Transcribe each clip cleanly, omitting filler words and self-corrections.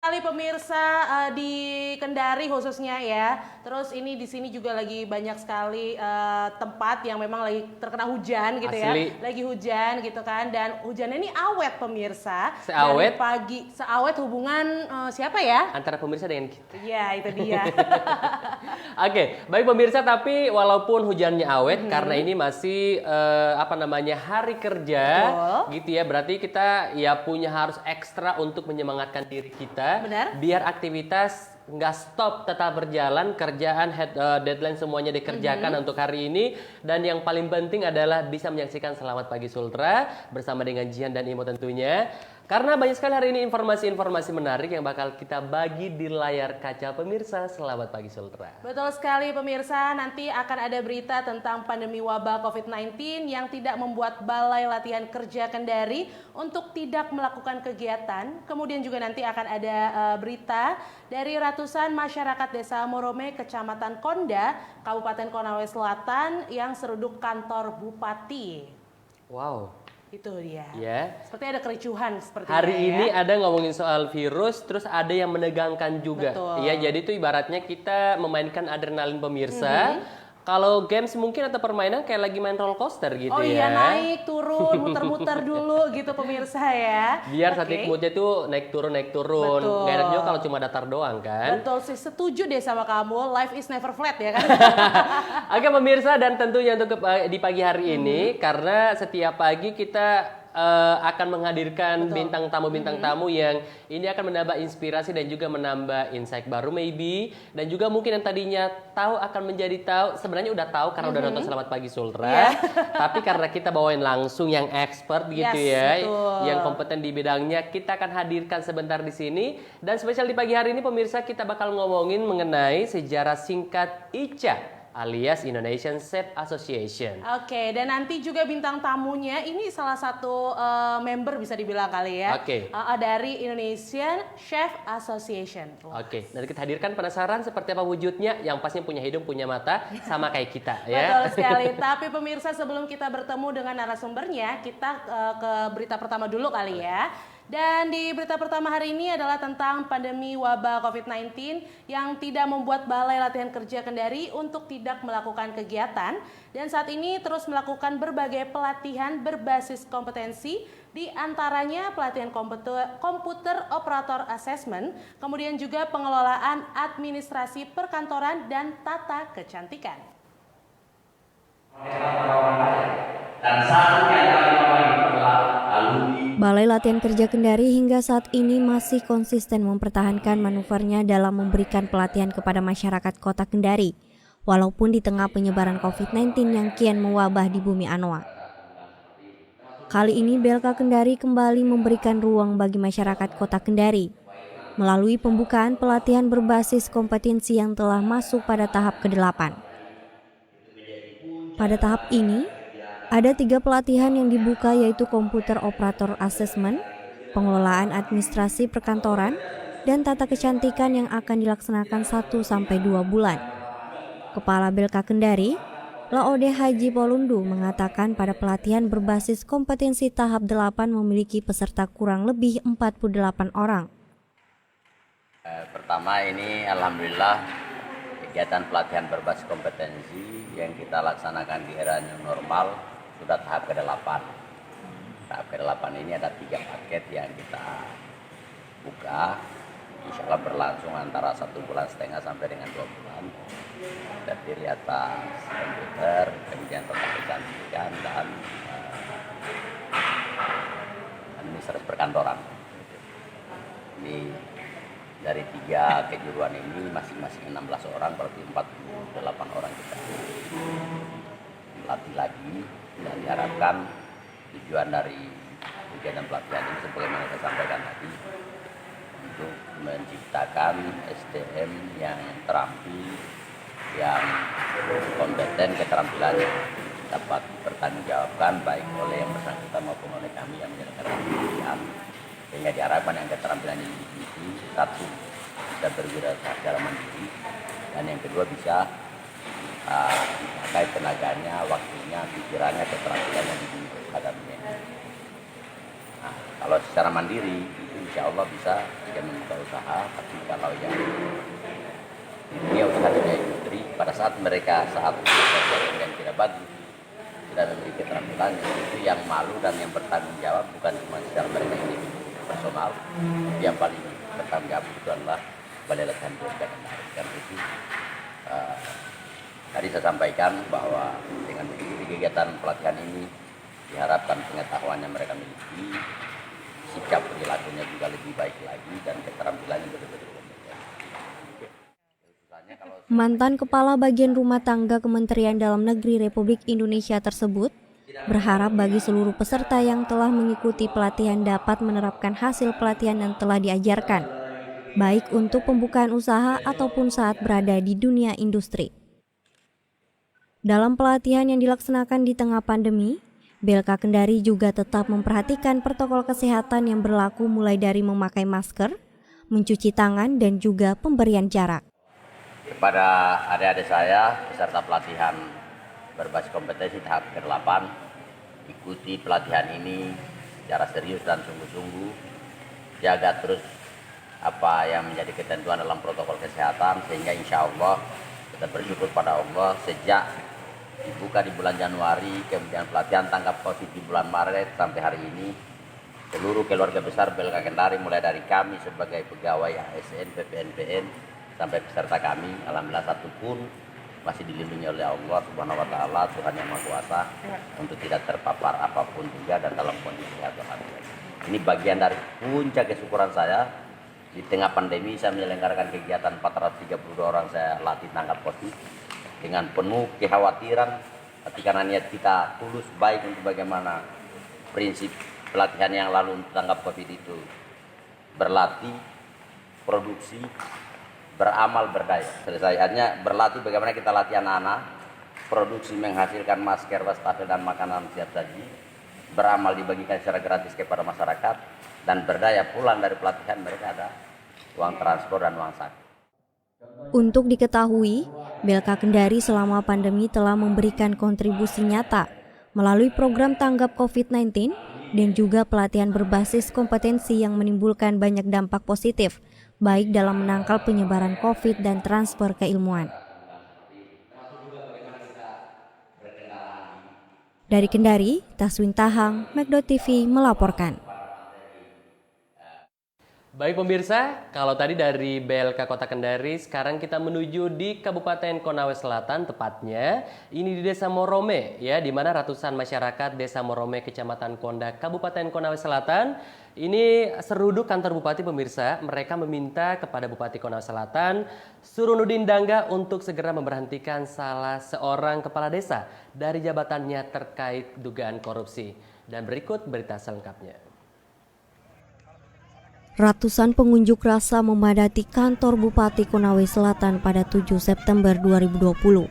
Kali pemirsa di Kendari khususnya ya. Terus ini di sini juga lagi banyak sekali tempat yang memang lagi terkena hujan gitu. Asli. Ya. Lagi hujan gitu kan, dan hujannya ini awet pemirsa. Seawet? Dari pagi seawet hubungan siapa ya? Antara pemirsa dengan kita. Iya, itu dia. Oke, baik pemirsa, tapi walaupun hujannya awet karena ini masih hari kerja, Betul. gitu ya. Berarti kita ya harus ekstra untuk menyemangatkan diri kita. Benar. Biar aktivitas nggak stop, tetap berjalan, kerjaan deadline semuanya dikerjakan untuk hari ini. Dan yang paling penting adalah bisa menyaksikan Selamat Pagi Sultra bersama dengan Jihan dan Imo tentunya. Karena banyak sekali hari ini informasi-informasi menarik yang bakal kita bagi di layar kaca pemirsa Selamat Pagi Sultra. Betul sekali pemirsa, nanti akan ada berita tentang pandemi wabah COVID-19 yang tidak membuat Balai Latihan Kerja Kendari untuk tidak melakukan kegiatan. Kemudian juga nanti akan ada berita dari ratusan masyarakat Desa Morome, Kecamatan Konda, Kabupaten Konawe Selatan yang seruduk kantor Bupati. Wow. Itu dia. Ya. Seperti ada kericuhan seperti Hari ya. ini ada ngomongin soal virus, terus ada yang menegangkan juga. Betul. Iya, jadi itu ibaratnya kita memainkan adrenalin pemirsa. Kalau games mungkin atau permainan kayak lagi main roller coaster gitu Oh ya. iya, naik turun muter-muter dulu gitu pemirsa ya. Biar Oke. static moodnya tuh naik turun. Betul. Gak enak juga kalau cuma datar doang kan. Betul sih, setuju deh sama kamu. Life is never flat ya kan. Oke pemirsa, dan tentunya untuk di pagi hari ini karena setiap pagi kita akan menghadirkan bintang tamu yang ini akan menambah inspirasi dan juga menambah insight baru maybe, dan juga mungkin yang tadinya tahu akan menjadi tahu, sebenarnya udah tahu karena udah nonton Selamat Pagi Sultra. Tapi karena kita bawain langsung yang expert gitu ya, betul. yang kompeten di bidangnya, kita akan hadirkan sebentar di sini. Dan spesial di pagi hari ini pemirsa, kita bakal ngomongin mengenai sejarah singkat ICA alias Indonesian Chef Association. Oke, dan nanti juga bintang tamunya ini salah satu member bisa dibilang kali ya. Oke. Dari Indonesian Chef Association. Oke, nanti kita hadirkan, penasaran seperti apa wujudnya, yang pastinya punya hidung, punya mata, sama kayak kita ya. Betul sekali. Tapi pemirsa, sebelum kita bertemu dengan narasumbernya, kita ke berita pertama dulu kali ya. Dan di berita pertama hari ini adalah tentang pandemi wabah COVID-19 yang tidak membuat Balai Latihan Kerja Kendari untuk tidak melakukan kegiatan. Dan saat ini terus melakukan berbagai pelatihan berbasis kompetensi, di antaranya pelatihan komputer operator assessment, kemudian juga pengelolaan administrasi perkantoran dan tata kecantikan. Dan satu di antara lima ini adalah alumni. Balai Latihan Kerja Kendari hingga saat ini masih konsisten mempertahankan manuvernya dalam memberikan pelatihan kepada masyarakat kota Kendari, walaupun di tengah penyebaran COVID-19 yang kian mewabah di bumi Anoa. Kali ini BLK Kendari kembali memberikan ruang bagi masyarakat kota Kendari melalui pembukaan pelatihan berbasis kompetensi yang telah masuk pada tahap ke-8. Pada tahap ini, ada 3 pelatihan yang dibuka, yaitu komputer operator assessment, pengelolaan administrasi perkantoran, dan tata kecantikan yang akan dilaksanakan 1-2 bulan. Kepala BLK Kendari, Laode Haji Polundu, mengatakan pada pelatihan berbasis kompetensi tahap 8 memiliki peserta kurang lebih 48 orang. Pertama ini alhamdulillah kegiatan pelatihan berbasis kompetensi yang kita laksanakan di era new normal sudah tahap ke-8. Tahap ke-8 ini ada 3 paket yang kita buka. Insya Allah berlangsung antara 1,5 bulan sampai dengan 2 bulan. Terdiri atas komputer, kemudian tata kecantikan, dan administrasi perkantoran. Ini dari 3 kejuruan ini masing-masing 16 orang, berarti 48 orang kita melatih lagi. Dan diharapkan tujuan dari kegiatan pelatihan ini sebagaimana saya sampaikan tadi, untuk menciptakan SDM yang terampil, yang kompeten, keterampilannya dapat bertanggungjawabkan baik oleh yang bersangkutan maupun oleh kami yang menyelenggarakan pelatihan, sehingga diharapkan yang keterampilan ini satu bisa berwirausaha secara mandiri, dan yang kedua bisa pakai tenaganya, waktunya, pikirannya, keterampilannya di akademinya. Nah, kalau secara mandiri itu insya Allah bisa dia membuka usaha, tapi kalau yang di dunia usaha dunia industri, pada saat mereka yang tidak bagus, tidak memiliki keterampilan, itu yang malu dan yang bertanggung jawab bukan cuma secara mereka individu personal, yang paling bertanggung jawab itu adalah Balai Latihan Bela Kendari. Karena itu tadi saya sampaikan bahwa dengan mengikuti kegiatan pelatihan ini diharapkan pengetahuannya mereka miliki, sikap perilakunya juga lebih baik lagi, dan keterampilannya betul-betul kompetensi. Mantan Kepala Bagian Rumah Tangga Kementerian Dalam Negeri Republik Indonesia tersebut berharap bagi seluruh peserta yang telah mengikuti pelatihan dapat menerapkan hasil pelatihan yang telah diajarkan, baik untuk pembukaan usaha ataupun saat berada di dunia industri. Dalam pelatihan yang dilaksanakan di tengah pandemi, BLK Kendari juga tetap memperhatikan protokol kesehatan yang berlaku mulai dari memakai masker, mencuci tangan, dan juga pemberian jarak. Kepada adik-adik saya, peserta pelatihan berbasis kompetensi tahap ke-8, ikuti pelatihan ini secara serius dan sungguh-sungguh, jaga terus apa yang menjadi ketentuan dalam protokol kesehatan, sehingga insya Allah kita bersyukur pada Allah sejak dibuka di bulan Januari, kemudian pelatihan tanggap COVID di bulan Maret sampai hari ini, seluruh keluarga besar BLK Kendari, mulai dari kami sebagai pegawai ASN, PPNPN, sampai peserta kami, alhamdulillah satu pun masih dilindungi oleh Allah Subhanahu wa Ta'ala, Tuhan yang Maha Kuasa, untuk tidak terpapar apapun juga dan dalam kondisi sehat walafiat. Ini bagian dari puncak kesyukuran saya. Di tengah pandemi saya menyelenggarakan kegiatan 432 orang saya latih tanggap COVID dengan penuh kekhawatiran, tapi karena niat kita tulus baik untuk bagaimana prinsip pelatihan yang lalu untuk tanggap COVID itu berlatih, produksi, beramal, berdaya. Selesainya berlatih bagaimana kita latih anak-anak, produksi menghasilkan masker, wastafel, dan makanan siap saji, beramal dibagikan secara gratis kepada masyarakat, dan berdaya pulang dari pelatihan mereka ada uang transport dan uang saku. Untuk diketahui, BLK Kendari selama pandemi telah memberikan kontribusi nyata melalui program tanggap COVID-19 dan juga pelatihan berbasis kompetensi yang menimbulkan banyak dampak positif, baik dalam menangkal penyebaran COVID dan transfer keilmuan. Dari Kendari, Taswin Tahang, Megdo TV melaporkan. Baik pemirsa, kalau tadi dari BLK Kota Kendari, sekarang kita menuju di Kabupaten Konawe Selatan, tepatnya ini di Desa Morome, ya, di mana ratusan masyarakat Desa Morome, Kecamatan Kondak, Kabupaten Konawe Selatan, ini seruduk kantor bupati pemirsa. Mereka meminta kepada Bupati Konawe Selatan, Surunudin Dangga, untuk segera memberhentikan salah seorang kepala desa dari jabatannya terkait dugaan korupsi. Dan berikut berita selengkapnya. Ratusan pengunjuk rasa memadati kantor Bupati Konawe Selatan pada 7 September 2020.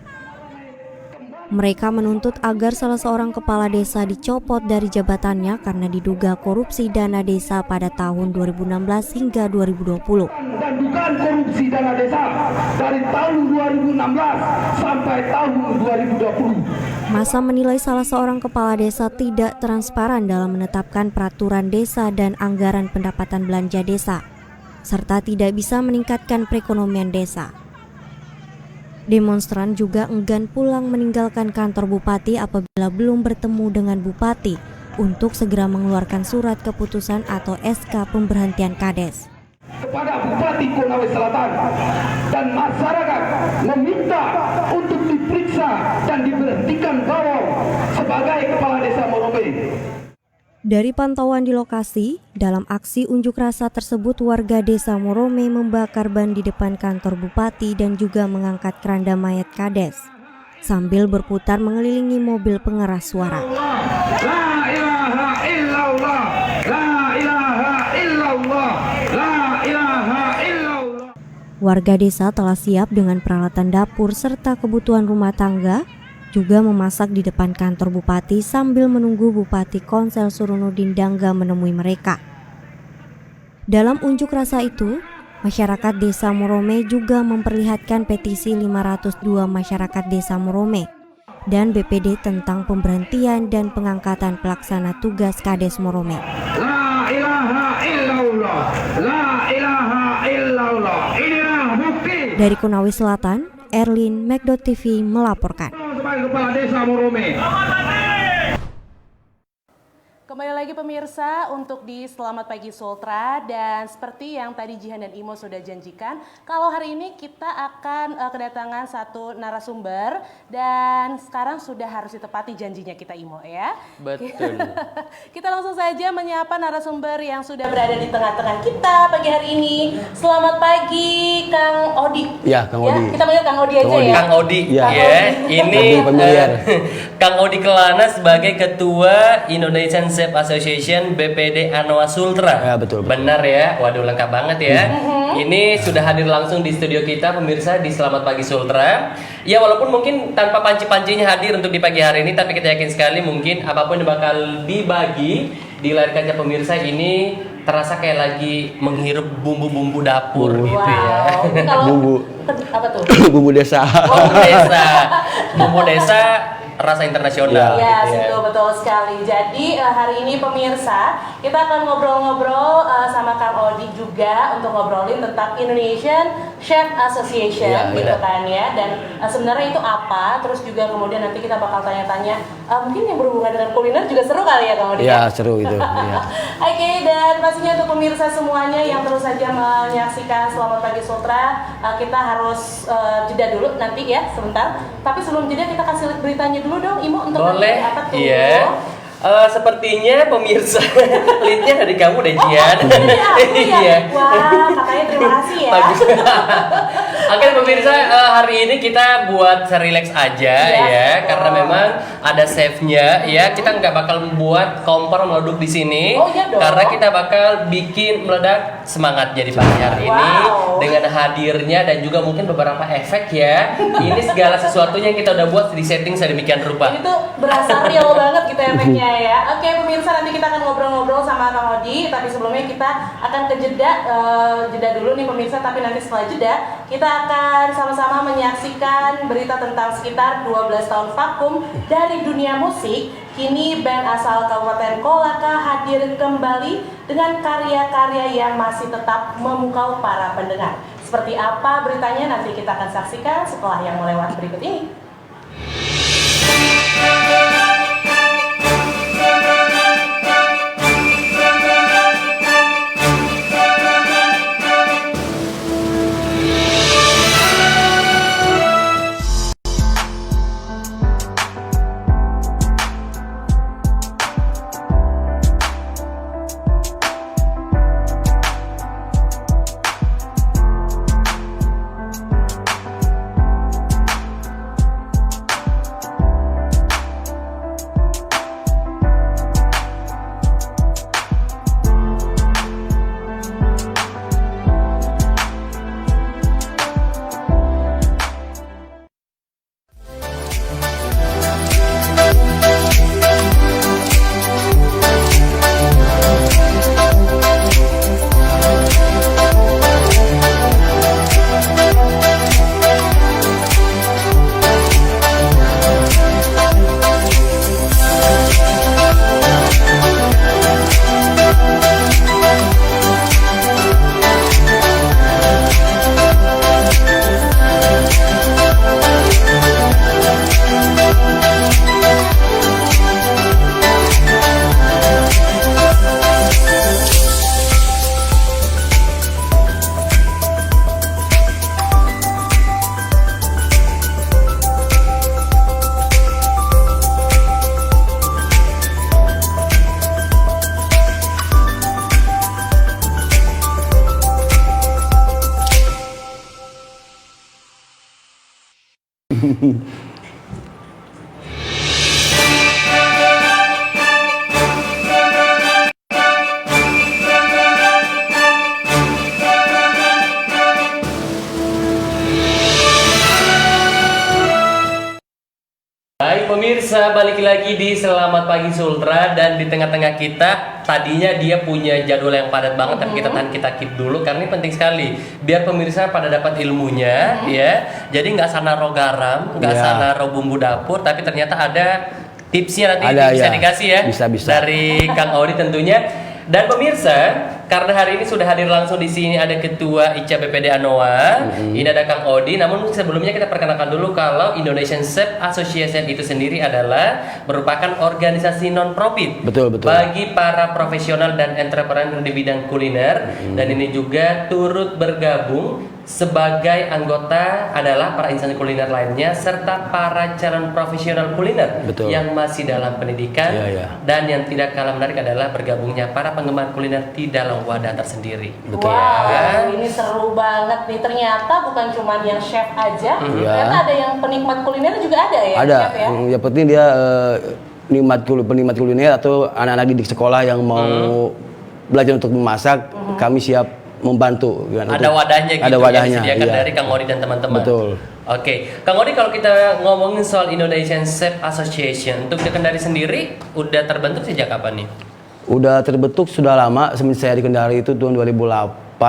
Mereka menuntut agar salah seorang kepala desa dicopot dari jabatannya karena diduga korupsi dana desa pada tahun 2016 hingga 2020. Dan dugaan korupsi dana desa dari tahun 2016 sampai tahun 2020. Masa menilai salah seorang kepala desa tidak transparan dalam menetapkan peraturan desa dan anggaran pendapatan belanja desa, serta tidak bisa meningkatkan perekonomian desa. Demonstran juga enggan pulang meninggalkan kantor bupati apabila belum bertemu dengan bupati untuk segera mengeluarkan surat keputusan atau SK pemberhentian Kades. Kepada Bupati Konawe Selatan dan masyarakat meminta untuk diperiksa dan diberhentikan bawang sebagai kepala desa Morome. Dari pantauan di lokasi, dalam aksi unjuk rasa tersebut warga desa Morome membakar ban di depan kantor bupati dan juga mengangkat keranda mayat Kades sambil berputar mengelilingi mobil pengeras suara. La ilaha illallah, la ilaha illallah, la ilaha illallah. Warga desa telah siap dengan peralatan dapur serta kebutuhan rumah tangga, juga memasak di depan kantor bupati sambil menunggu Bupati Konsel Surunudin Dangga menemui mereka. Dalam unjuk rasa itu, masyarakat desa Morome juga memperlihatkan petisi 502 masyarakat desa Morome dan BPD tentang pemberhentian dan pengangkatan pelaksana tugas Kades Morome. La ilaha illallah, la ilaha Dari Konawe Selatan, Erlin, Mekdot TV melaporkan. Sebagai Kepala Desa Morome. Kembali lagi pemirsa untuk di Selamat Pagi Sultra, dan seperti yang tadi Jihan dan Imo sudah janjikan, kalau hari ini kita akan kedatangan satu narasumber dan sekarang sudah harus ditepati janjinya kita, Imo, ya. Betul. Kita langsung saja menyapa narasumber yang sudah berada di tengah-tengah kita pagi hari ini. Selamat pagi Kang Odi. Ya, Kang Odi. Kita panggil Kang Odi aja ya. Kang Odi, Ya. ya. Ini Lebih familiar. Kang Odi Kelana sebagai Ketua Indonesian Chef Association BPD Anoa Sultra. Ya, betul. Benar ya. Waduh, lengkap banget ya. Ini sudah hadir langsung di studio kita pemirsa di Selamat Pagi Sultra. Ya, walaupun mungkin tanpa panci-pancinya hadir untuk di pagi hari ini, tapi kita yakin sekali mungkin apapun yang bakal dibagi di layar kaca pemirsa ini terasa kayak lagi menghirup bumbu-bumbu dapur gitu ya. Wow. Kalau Bumbu. apa tuh? Bumbu desa. Bumbu desa rasa internasional. Ya, gitu ya. betul sekali. Jadi hari ini pemirsa kita akan ngobrol-ngobrol sama Kang Odi juga untuk ngobrolin tentang Indonesian Chef Association, Ya, gitu benar. kan ya. Dan sebenarnya itu apa? Terus juga kemudian nanti kita bakal tanya-tanya mungkin yang berhubungan dengan kuliner juga seru kali ya Kang Odi. Ya, seru itu. Ya. Oke, dan pastinya untuk pemirsa semuanya yang terus saja menyaksikan Selamat Pagi Sultra, kita harus jeda dulu nanti ya sebentar. Tapi sebelum jeda kita kasih beritanya dulu dong, Imo, untuk Boleh. apa tuh? Iya. Sepertinya pemirsa leadnya dari kamu deh, Jian. Dari aku ya? Iya. Wah, katanya terima kasih ya. Bagus. Oke pemirsa, hari ini kita buat relax aja ya, betul. karena memang ada chefnya ya. Kita nggak bakal membuat kompor meleduk di sini, Oh, iya dong. karena kita bakal bikin meledak semangatnya di pagi hari ini Wow. dengan hadirnya dan juga mungkin beberapa efek ya. Ini segala sesuatunya yang kita udah buat di setting sedemikian rupa. Ini tuh berasa real banget gitu efeknya ya. Oke pemirsa, nanti kita akan ngobrol-ngobrol sama Kang Odi. Tapi sebelumnya kita akan ke jeda dulu nih pemirsa. Tapi nanti setelah jeda kita akan sama-sama menyaksikan berita tentang sekitar 12 tahun vakum dari dunia musik. Kini band asal Kabupaten Kolaka hadir kembali dengan karya-karya yang masih tetap memukau para pendengar. Seperti apa beritanya nanti kita akan saksikan setelah yang melewat berikut ini. Baik pemirsa, balik lagi di Selamat Pagi Sultra, dan di tengah-tengah kita tadinya dia punya jadwal yang padat banget, tapi kita keep dulu karena ini penting sekali biar pemirsa pada dapat ilmunya ya. Jadi nggak sanaro garam, nggak Ya. sanaro bumbu dapur, tapi ternyata ada tipsnya nanti Ada, bisa ya. dikasih ya Bisa. dari Kang Odi tentunya. Dan pemirsa, karena hari ini sudah hadir langsung di sini ada Ketua ICA BPD Anoa, ini ada Kang Odi. Namun sebelumnya kita perkenalkan dulu kalau Indonesian Chef Association itu sendiri adalah merupakan organisasi non-profit bagi para profesional dan entrepreneur di bidang kuliner, dan ini juga turut bergabung sebagai anggota adalah para insan kuliner lainnya serta para calon profesional kuliner yang masih dalam pendidikan, dan yang tidak kalah menarik adalah bergabungnya para penggemar kuliner di dalam wadah tersendiri. Wow, ini seru banget nih. Ternyata bukan cuma yang chef aja, ternyata ada yang penikmat kuliner juga ada ya. Ada. Chef, ya? Yang penting dia penikmat kuliner atau anak-anak didik sekolah yang mau belajar untuk memasak, kami siap membantu. Ada wadahnya gitu, ada wadahnya, yang disediakan dari Kang Odi dan teman-teman. Betul. Oke, Kang Odi, kalau kita ngomongin soal Indonesian Chef Association, untuk di Kendari sendiri udah terbentuk sejak kapan nih? Udah terbentuk sudah lama, semenjak saya di Kendari itu tahun 2008.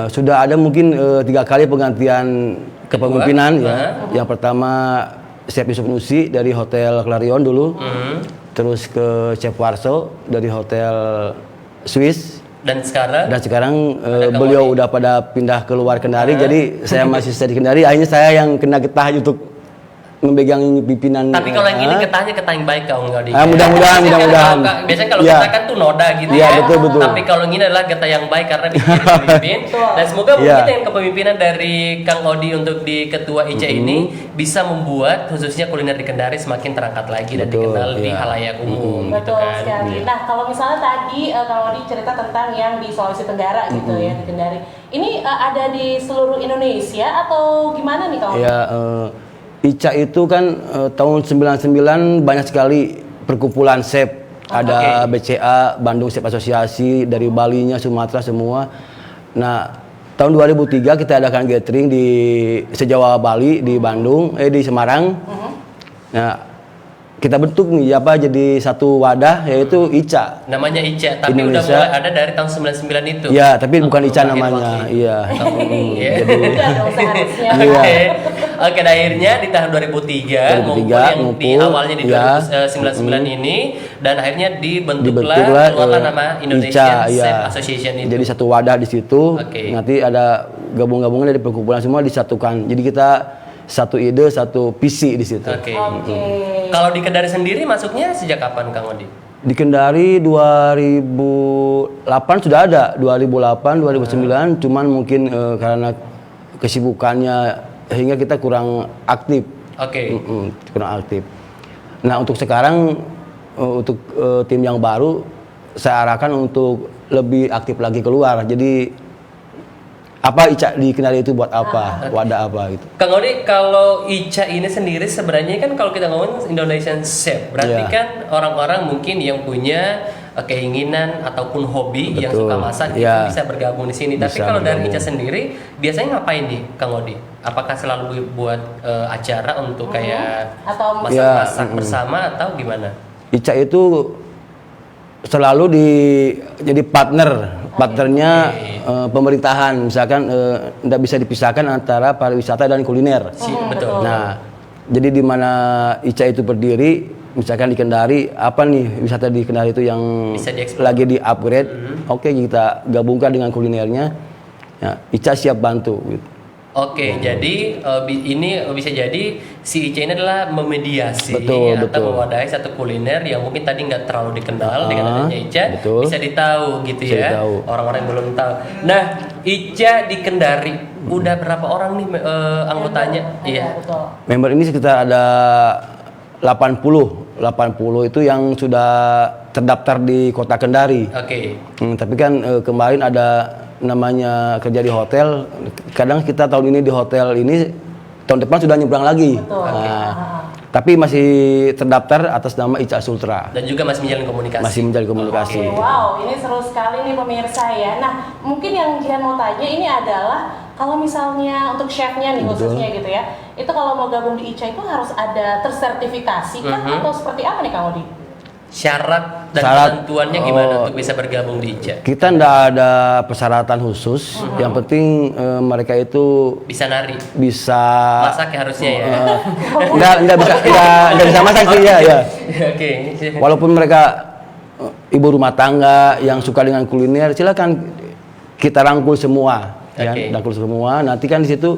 Sudah ada mungkin 3 kali penggantian kepemimpinan ya. Yang pertama Chef Yusuf Nusi dari Hotel Clarion dulu, terus ke Chef Warso dari Hotel Swiss. Dan sekarang beliau udah pada pindah keluar Kendari, jadi saya masih di Kendari. Akhirnya saya yang kena getah untuk memegang pimpinan. Tapi kalau yang ini getahnya yang baik Kang Odi. Mudah-mudahan. Biasanya kalau getah kan tuh noda gitu ya. Betul. Tapi kalau ini adalah getah yang baik karena bisa jadi pemimpin. Dan semoga mungkin yang kepemimpinan dari Kang Odi untuk di Ketua ICA ini bisa membuat khususnya kuliner di Kendari semakin terangkat lagi dan dikenal di halayak umum. Betul gitu kan. sekali. Nah, kalau misalnya tadi Kang Odi cerita tentang yang di Sulawesi Tenggara gitu ya, di Kendari. Ini ada di seluruh Indonesia atau gimana nih Kang Odi? Ya, ICA itu kan tahun 99 banyak sekali perkumpulan chef. Ada BCA, Bandung Chef Asosiasi, dari Balinya, Sumatera semua. Nah, tahun 2003 kita adakan gathering di Sejawa Bali di Bandung, di Semarang. Nah, kita bentuk nih jadi satu wadah yaitu ICA. Namanya ICA, tapi Indonesia. udah mulai ada dari tahun 99 itu. Iya, tapi bukan ICA namanya. Iya. Jadi Oke, akhirnya di tahun 2003 ngumpul di awalnya di 2099 ini, dan akhirnya dibentuklah keluarlah nama Indonesian Chef Association itu. Jadi satu wadah di situ. Nanti ada gabung-gabungan dari perkumpulan semua disatukan. Jadi kita satu ide, satu visi di situ. Kalau di Kendari sendiri masuknya sejak kapan Kang Odi? Di Kendari 2008 sudah ada, 2008, 2009, cuman mungkin karena kesibukannya hingga kita kurang aktif. Kurang aktif. Nah, untuk sekarang untuk tim yang baru saya arahkan untuk lebih aktif lagi keluar. Jadi apa ICA di Kendari itu buat apa? Wadah apa gitu. Kang Odi, kalau ICA ini sendiri sebenarnya kan kalau kita ngomong Indonesian Chef, berarti kan orang-orang mungkin yang punya keinginan ataupun hobi yang suka masak itu bisa bergabung di sini. Tapi kalau dari ICA sendiri biasanya ngapain nih Kang Odi? Apakah selalu buat acara untuk kayak masak-masak bersama atau gimana? ICA itu selalu jadi partnernya pemerintahan, misalkan tidak bisa dipisahkan antara pariwisata dan kuliner. Betul. Nah, jadi di mana ICA itu berdiri, misalkan di Kendari, apa nih wisata di Kendari itu yang lagi di upgrade, kita gabungkan dengan kulinernya, ICA siap bantu. Gitu. Jadi ini bisa jadi si ICA ini adalah memediasi atau mewadahi satu kuliner yang mungkin tadi nggak terlalu dikenal dengan adanya ICA, bisa ditahu gitu ya, orang-orang yang belum tahu. Nah, ICA di Kendari udah berapa orang nih anggotanya? Member ini sekitar ada 80 itu yang sudah terdaftar di Kota Kendari. Tapi kan kemarin ada namanya kerja di hotel, kadang kita tahun ini di hotel ini, tahun depan sudah nyebrang lagi. Tapi masih terdaftar atas nama ICA Sultra. Dan juga masih menjalin komunikasi. Wow, ini seru sekali nih pemirsa ya. Nah, mungkin yang Jihan mau tanya ini adalah kalau misalnya untuk chefnya nih khususnya gitu ya, itu kalau mau gabung di ICA itu harus ada tersertifikasi kah atau seperti apa nih Kang Odi? Syarat dan ketentuannya gimana untuk bisa bergabung di ICA? Kita tidak ada persyaratan khusus. Yang penting mereka itu bisa nari, bisa masak ya harusnya ya. Enggak bisa masak sih ya. Walaupun mereka ibu rumah tangga yang suka dengan kuliner, silakan kita rangkul semua, ya, rangkul semua. Nanti kan di situ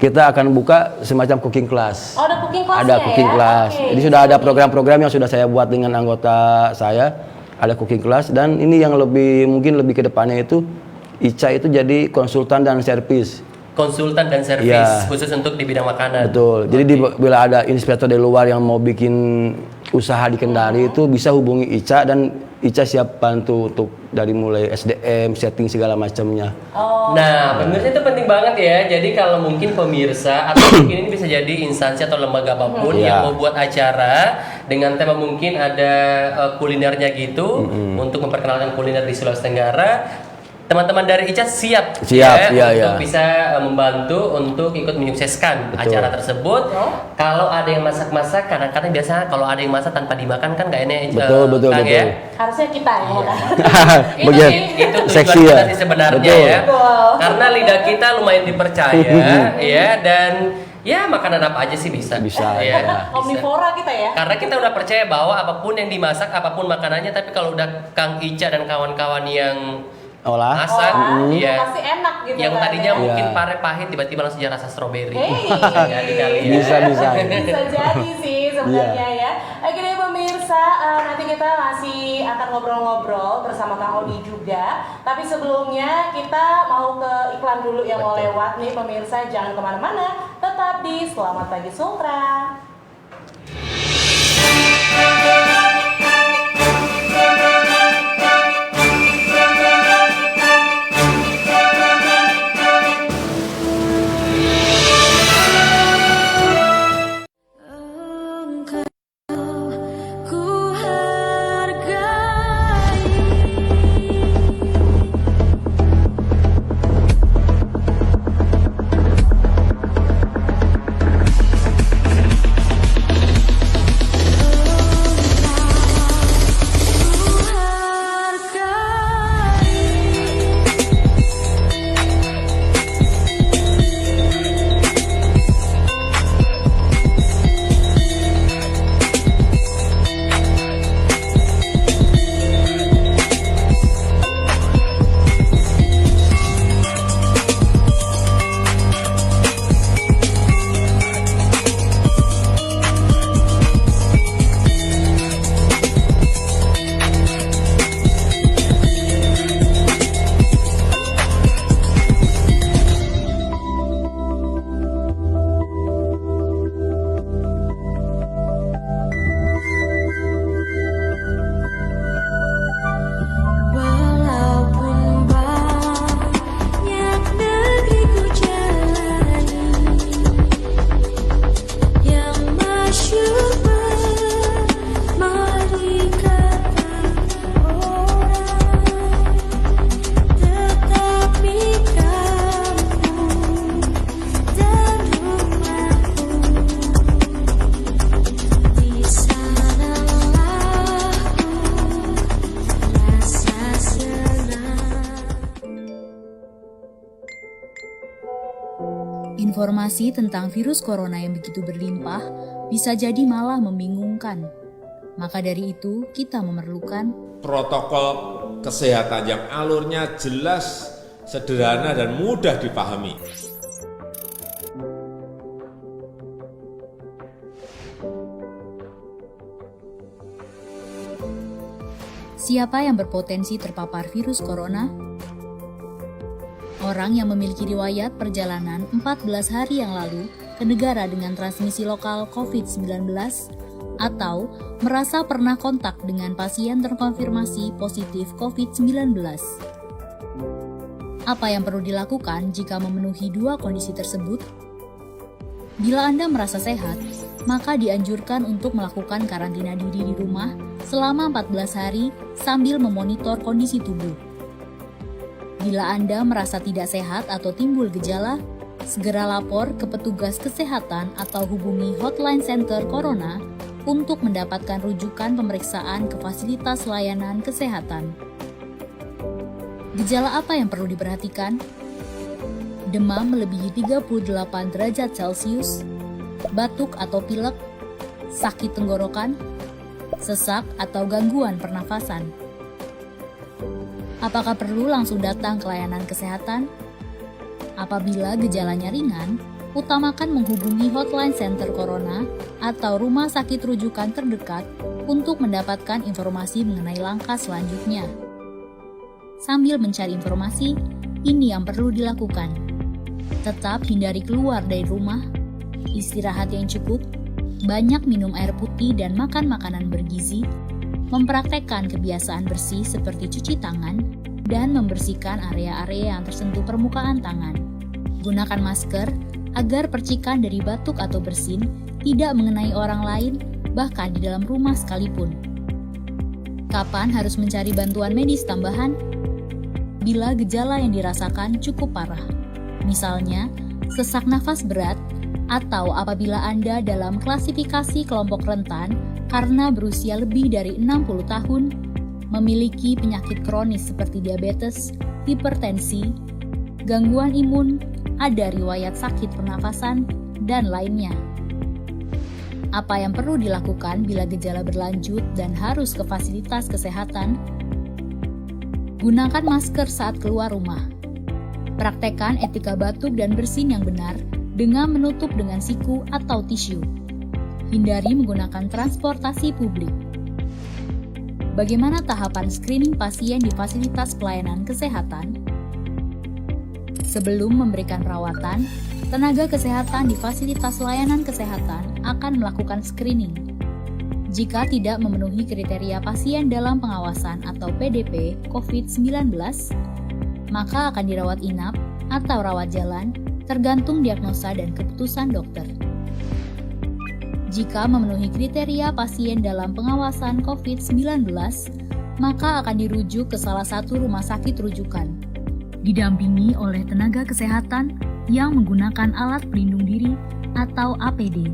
kita akan buka semacam cooking class. Oh, ada cooking class. Ada cooking ya? class. Jadi sudah ada program-program yang sudah saya buat dengan anggota saya. Ada cooking class dan ini yang mungkin lebih ke depannya itu Ica itu jadi konsultan dan servis. Konsultan dan servis Ya. khusus untuk di bidang makanan. Betul. Jadi bila ada inspektor dari luar yang mau bikin usaha di Kendari itu bisa hubungi Ica dan Ica siap bantu untuk dari mulai SDM, setting segala macamnya. Nah, pemirsa itu penting banget ya. Jadi kalau mungkin pemirsa atau mungkin ini bisa jadi instansi atau lembaga apapun yang mau buat acara dengan tema mungkin ada kulinernya gitu untuk memperkenalkan kuliner di Sulawesi Tenggara. Teman-teman dari Ica siap untuk bisa membantu untuk ikut menyukseskan acara tersebut. Kalau ada yang masak-masak, kadang-kadang biasa kalau ada yang masak tanpa dimakan kan nggak enak. Betul. Ya? Harusnya kita ya. itu seksi tujuan ya. kita sih sebenarnya ya. Karena lidah kita lumayan dipercaya ya, dan ya makanan apa aja sih bisa. Ya, Omnivora kita ya. karena kita udah percaya bahwa apapun yang dimasak, apapun makanannya, tapi kalau udah Kang Ica dan kawan-kawan yang masak, ya pasti enak gitu. yang kan, tadinya ya. mungkin pahit tiba-tiba langsung jadi rasa stroberi. Jadi kali ya. Bisa. Bisa jadi sih sebenarnya ya. Oke deh pemirsa, nanti kita masih akan ngobrol-ngobrol bersama Kang Odi juga. Tapi sebelumnya kita mau ke iklan dulu yang mau lewat nih pemirsa. Jangan kemana-mana, tetap di Selamat Pagi Sultra. Informasi tentang virus corona yang begitu berlimpah bisa jadi malah membingungkan. Maka dari itu, kita memerlukan protokol kesehatan yang alurnya jelas, sederhana, dan mudah dipahami. Siapa yang berpotensi terpapar virus corona? Orang yang memiliki riwayat perjalanan 14 hari yang lalu ke negara dengan transmisi lokal COVID-19 atau merasa pernah kontak dengan pasien terkonfirmasi positif COVID-19. Apa yang perlu dilakukan jika memenuhi dua kondisi tersebut? Bila Anda merasa sehat, maka dianjurkan untuk melakukan karantina diri di rumah selama 14 hari sambil memonitor kondisi tubuh. Bila Anda merasa tidak sehat atau timbul gejala, segera lapor ke petugas kesehatan atau hubungi hotline center Corona untuk mendapatkan rujukan pemeriksaan ke fasilitas layanan kesehatan. Gejala apa yang perlu diperhatikan? Demam melebihi 38 derajat Celcius, batuk atau pilek, sakit tenggorokan, sesak atau gangguan pernafasan. Apakah perlu langsung datang ke layanan kesehatan? Apabila gejalanya ringan, utamakan menghubungi hotline center corona atau rumah sakit rujukan terdekat untuk mendapatkan informasi mengenai langkah selanjutnya. Sambil mencari informasi, ini yang perlu dilakukan. Tetap hindari keluar dari rumah, istirahat yang cukup, banyak minum air putih dan makan makanan bergizi, mempraktekkan kebiasaan bersih seperti cuci tangan, dan membersihkan area-area yang tersentuh permukaan tangan. Gunakan masker agar percikan dari batuk atau bersin tidak mengenai orang lain, bahkan di dalam rumah sekalipun. Kapan harus mencari bantuan medis tambahan? Bila gejala yang dirasakan cukup parah. Misalnya, sesak nafas berat, atau apabila Anda dalam klasifikasi kelompok rentan karena berusia lebih dari 60 tahun, memiliki penyakit kronis seperti diabetes, hipertensi, gangguan imun, ada riwayat sakit pernafasan, dan lainnya. Apa yang perlu dilakukan bila gejala berlanjut dan harus ke fasilitas kesehatan? Gunakan masker saat keluar rumah. Praktekkan etika batuk dan bersin yang benar dengan menutup dengan siku atau tisu. Hindari menggunakan transportasi publik. Bagaimana tahapan screening pasien di fasilitas pelayanan kesehatan? Sebelum memberikan perawatan, tenaga kesehatan di fasilitas layanan kesehatan akan melakukan screening. Jika tidak memenuhi kriteria pasien dalam pengawasan atau PDP COVID-19, maka akan dirawat inap atau rawat jalan tergantung diagnosa dan keputusan dokter. Jika memenuhi kriteria pasien dalam pengawasan COVID-19, maka akan dirujuk ke salah satu rumah sakit rujukan, didampingi oleh tenaga kesehatan yang menggunakan alat pelindung diri atau APD.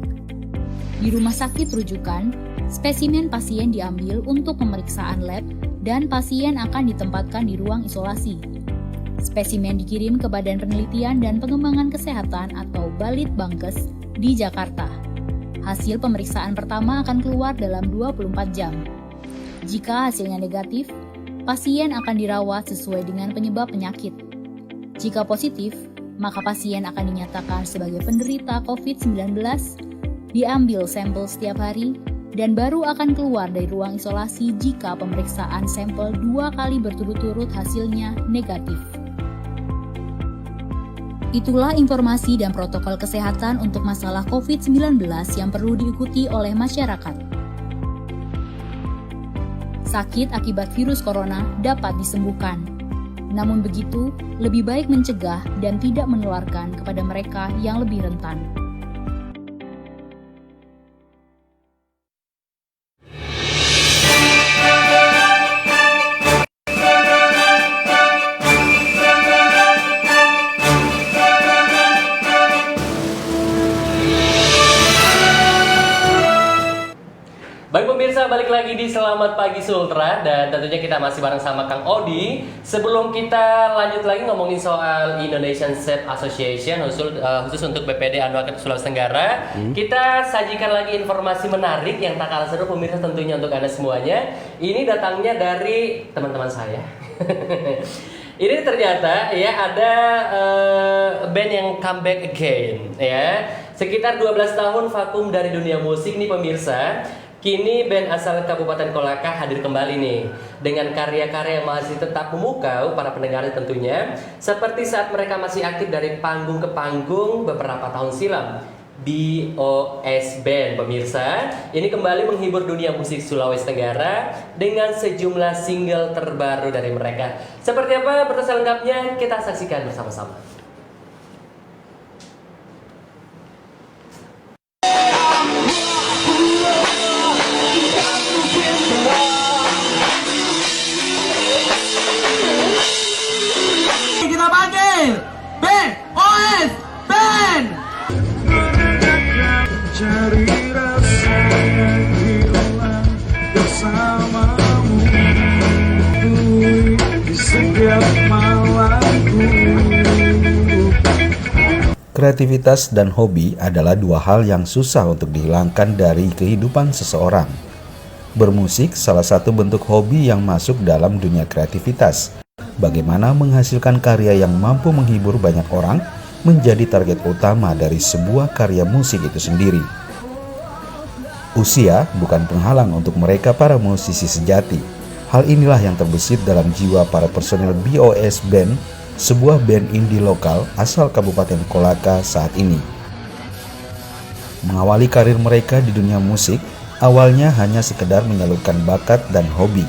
Di rumah sakit rujukan, spesimen pasien diambil untuk pemeriksaan lab dan pasien akan ditempatkan di ruang isolasi. Spesimen dikirim ke Badan Penelitian dan Pengembangan Kesehatan atau Balitbangkes di Jakarta. Hasil pemeriksaan pertama akan keluar dalam 24 jam. Jika hasilnya negatif, pasien akan dirawat sesuai dengan penyebab penyakit. Jika positif, maka pasien akan dinyatakan sebagai penderita COVID-19, diambil sampel setiap hari, dan baru akan keluar dari ruang isolasi jika pemeriksaan sampel 2 kali berturut-turut hasilnya negatif. Itulah informasi dan protokol kesehatan untuk masalah COVID-19 yang perlu diikuti oleh masyarakat. Sakit akibat virus corona dapat disembuhkan. Namun begitu, lebih baik mencegah dan tidak menularkan kepada mereka yang lebih rentan. Baik pemirsa, balik lagi di Selamat Pagi Sultra dan tentunya kita masih bareng sama Kang Odi. Sebelum kita lanjut lagi ngomongin soal Indonesian Chef Association khusus untuk BPD Anwar Sulawesi Tenggara, kita sajikan lagi informasi menarik yang tak kalah seru pemirsa tentunya untuk Anda semuanya. Ini datangnya dari teman-teman saya. Ini ternyata ya ada band yang comeback again ya. Sekitar 12 tahun vakum dari dunia musik nih pemirsa. Kini band asal Kabupaten Kolaka hadir kembali nih dengan karya-karya yang masih tetap memukau para pendengar tentunya, seperti saat mereka masih aktif dari panggung ke panggung beberapa tahun silam. BOS Band pemirsa ini kembali menghibur dunia musik Sulawesi Tenggara dengan sejumlah single terbaru dari mereka. Seperti apa berita selengkapnya kita saksikan bersama-sama. Kita panggil BOS Band. Cari rasa yang hilang bersamamu di setiap malamku. Kreativitas dan hobi adalah dua hal yang susah untuk dihilangkan dari kehidupan seseorang. Bermusik salah satu bentuk hobi yang masuk dalam dunia kreativitas. Bagaimana menghasilkan karya yang mampu menghibur banyak orang menjadi target utama dari sebuah karya musik itu sendiri. Usia bukan penghalang untuk mereka para musisi sejati. Hal inilah yang terbesit dalam jiwa para personil BOS Band, sebuah band indie lokal asal Kabupaten Kolaka saat ini. Mengawali karir mereka di dunia musik, awalnya hanya sekedar menyalurkan bakat dan hobi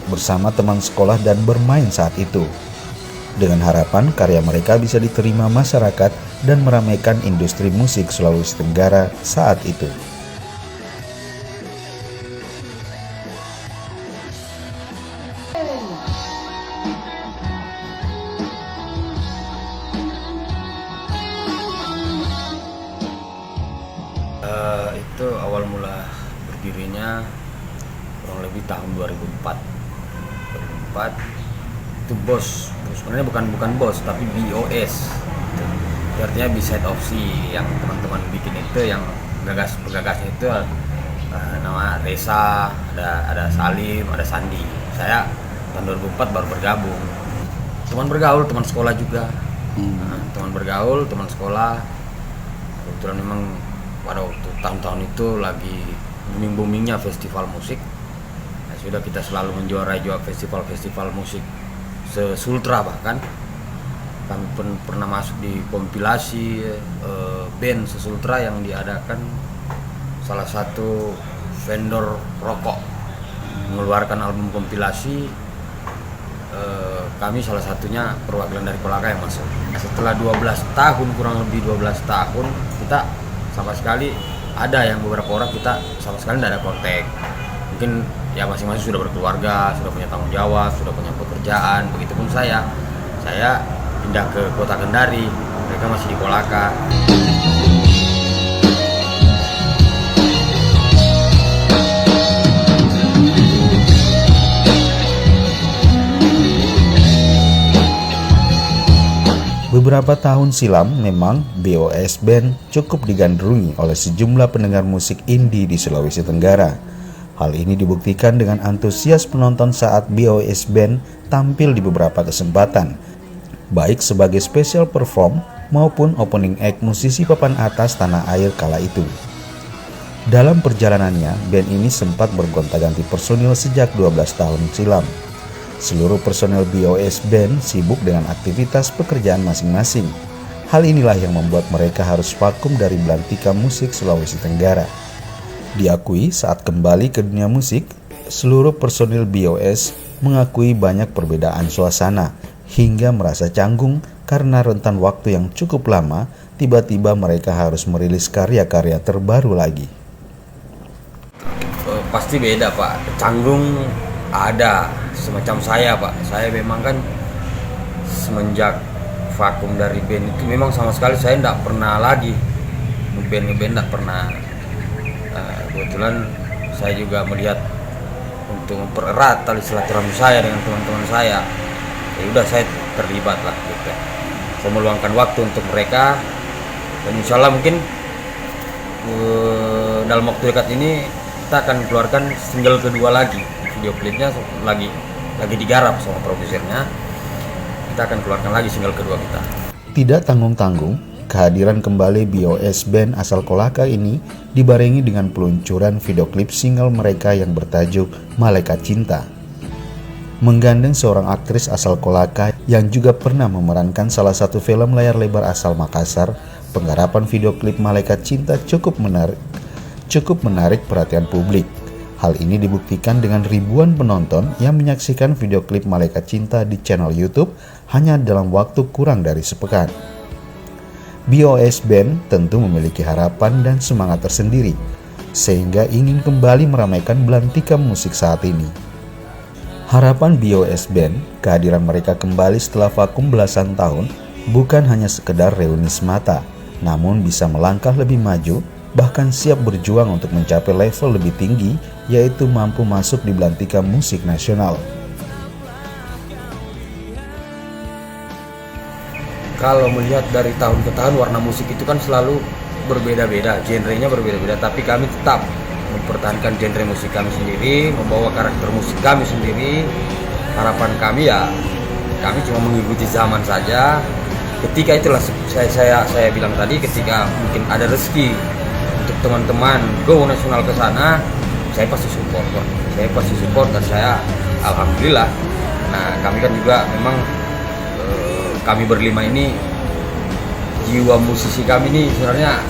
bersama teman sekolah dan bermain saat itu. Dengan harapan karya mereka bisa diterima masyarakat dan meramaikan industri musik Sulawesi Tenggara saat itu. Itu awal mula berdirinya kurang lebih tahun 2004 itu bos sebenarnya bukan bos tapi BOS itu artinya beside of sea, yang teman-teman bikin itu yang penggagasnya itu nama Reza, ada Salim, ada Sandi. Saya tahun 2004 baru bergabung. Teman sekolah juga. Teman sekolah kebetulan memang pada waktu tahun-tahun itu lagi booming-boomingnya festival musik. Nah, sudah kita selalu menjuarai juga festival musik se-Sultra, bahkan kami pernah masuk di kompilasi band se-Sultra yang diadakan salah satu vendor rokok mengeluarkan album kompilasi. Kami salah satunya perwakilan dari Kolaka yang masuk. Setelah 12 tahun, kurang lebih 12 tahun, kita sama sekali ada yang beberapa orang kita sama sekali tidak ada kontak. Mungkin ya masing-masing sudah berkeluarga, sudah punya tanggung jawab, sudah punya pekerjaan. Begitupun saya pindah ke kota Kendari, mereka masih di Kolaka. Beberapa tahun silam memang BOS Band cukup digandrungi oleh sejumlah pendengar musik indie di Sulawesi Tenggara. Hal ini dibuktikan dengan antusias penonton saat BOS Band tampil di beberapa kesempatan, baik sebagai special perform maupun opening act musisi papan atas tanah air kala itu. Dalam perjalanannya, band ini sempat bergonta-ganti personil sejak 12 tahun silam. Seluruh personel BOS Band sibuk dengan aktivitas pekerjaan masing-masing. Hal inilah yang membuat mereka harus vakum dari belantika musik Sulawesi Tenggara. Diakui saat kembali ke dunia musik, seluruh personil BOS mengakui banyak perbedaan suasana hingga merasa canggung karena rentan waktu yang cukup lama, tiba-tiba mereka harus merilis karya-karya terbaru lagi. Pasti beda, Pak. Canggung ada, semacam saya, Pak. Saya memang kan semenjak vakum dari band itu memang sama sekali saya tidak pernah lagi ngeband, tidak pernah. Kebetulan saya juga melihat untuk mempererat tali silaturahmi saya dengan teman-teman saya. Ya udah, saya terlibat lah gitu. Saya meluangkan waktu untuk mereka, dan insya Allah mungkin dalam waktu dekat ini kita akan keluarkan single kedua lagi. Video klipnya lagi digarap sama produsernya. Kita akan keluarkan lagi single kedua kita. Tidak tanggung-tanggung, kehadiran kembali BOS Band asal Kolaka ini dibarengi dengan peluncuran video klip single mereka yang bertajuk Malaikat Cinta. Menggandeng seorang aktris asal Kolaka yang juga pernah memerankan salah satu film layar lebar asal Makassar, penggarapan video klip Malaikat Cinta cukup menarik perhatian publik. Hal ini dibuktikan dengan ribuan penonton yang menyaksikan video klip Malaikat Cinta di channel YouTube hanya dalam waktu kurang dari sepekan. BOS Band tentu memiliki harapan dan semangat tersendiri, sehingga ingin kembali meramaikan belantika musik saat ini. Harapan BOS Band, kehadiran mereka kembali setelah vakum belasan tahun, bukan hanya sekedar reuni semata, namun bisa melangkah lebih maju, bahkan siap berjuang untuk mencapai level lebih tinggi, yaitu mampu masuk di belantika musik nasional. Kalau melihat dari tahun ke tahun, warna musik itu kan selalu berbeda-beda, genrenya berbeda-beda, tapi kami tetap mempertahankan genre musik kami sendiri, membawa karakter musik kami sendiri. Harapan kami ya, kami cuma mengikuti zaman saja. Ketika itulah saya bilang tadi, ketika mungkin ada rezeki untuk teman-teman go nasional ke sana, saya pasti support kok. Saya pasti support dan saya alhamdulillah. Nah, kami kan juga memang kami berlima ini jiwa musisi kami ini sebenarnya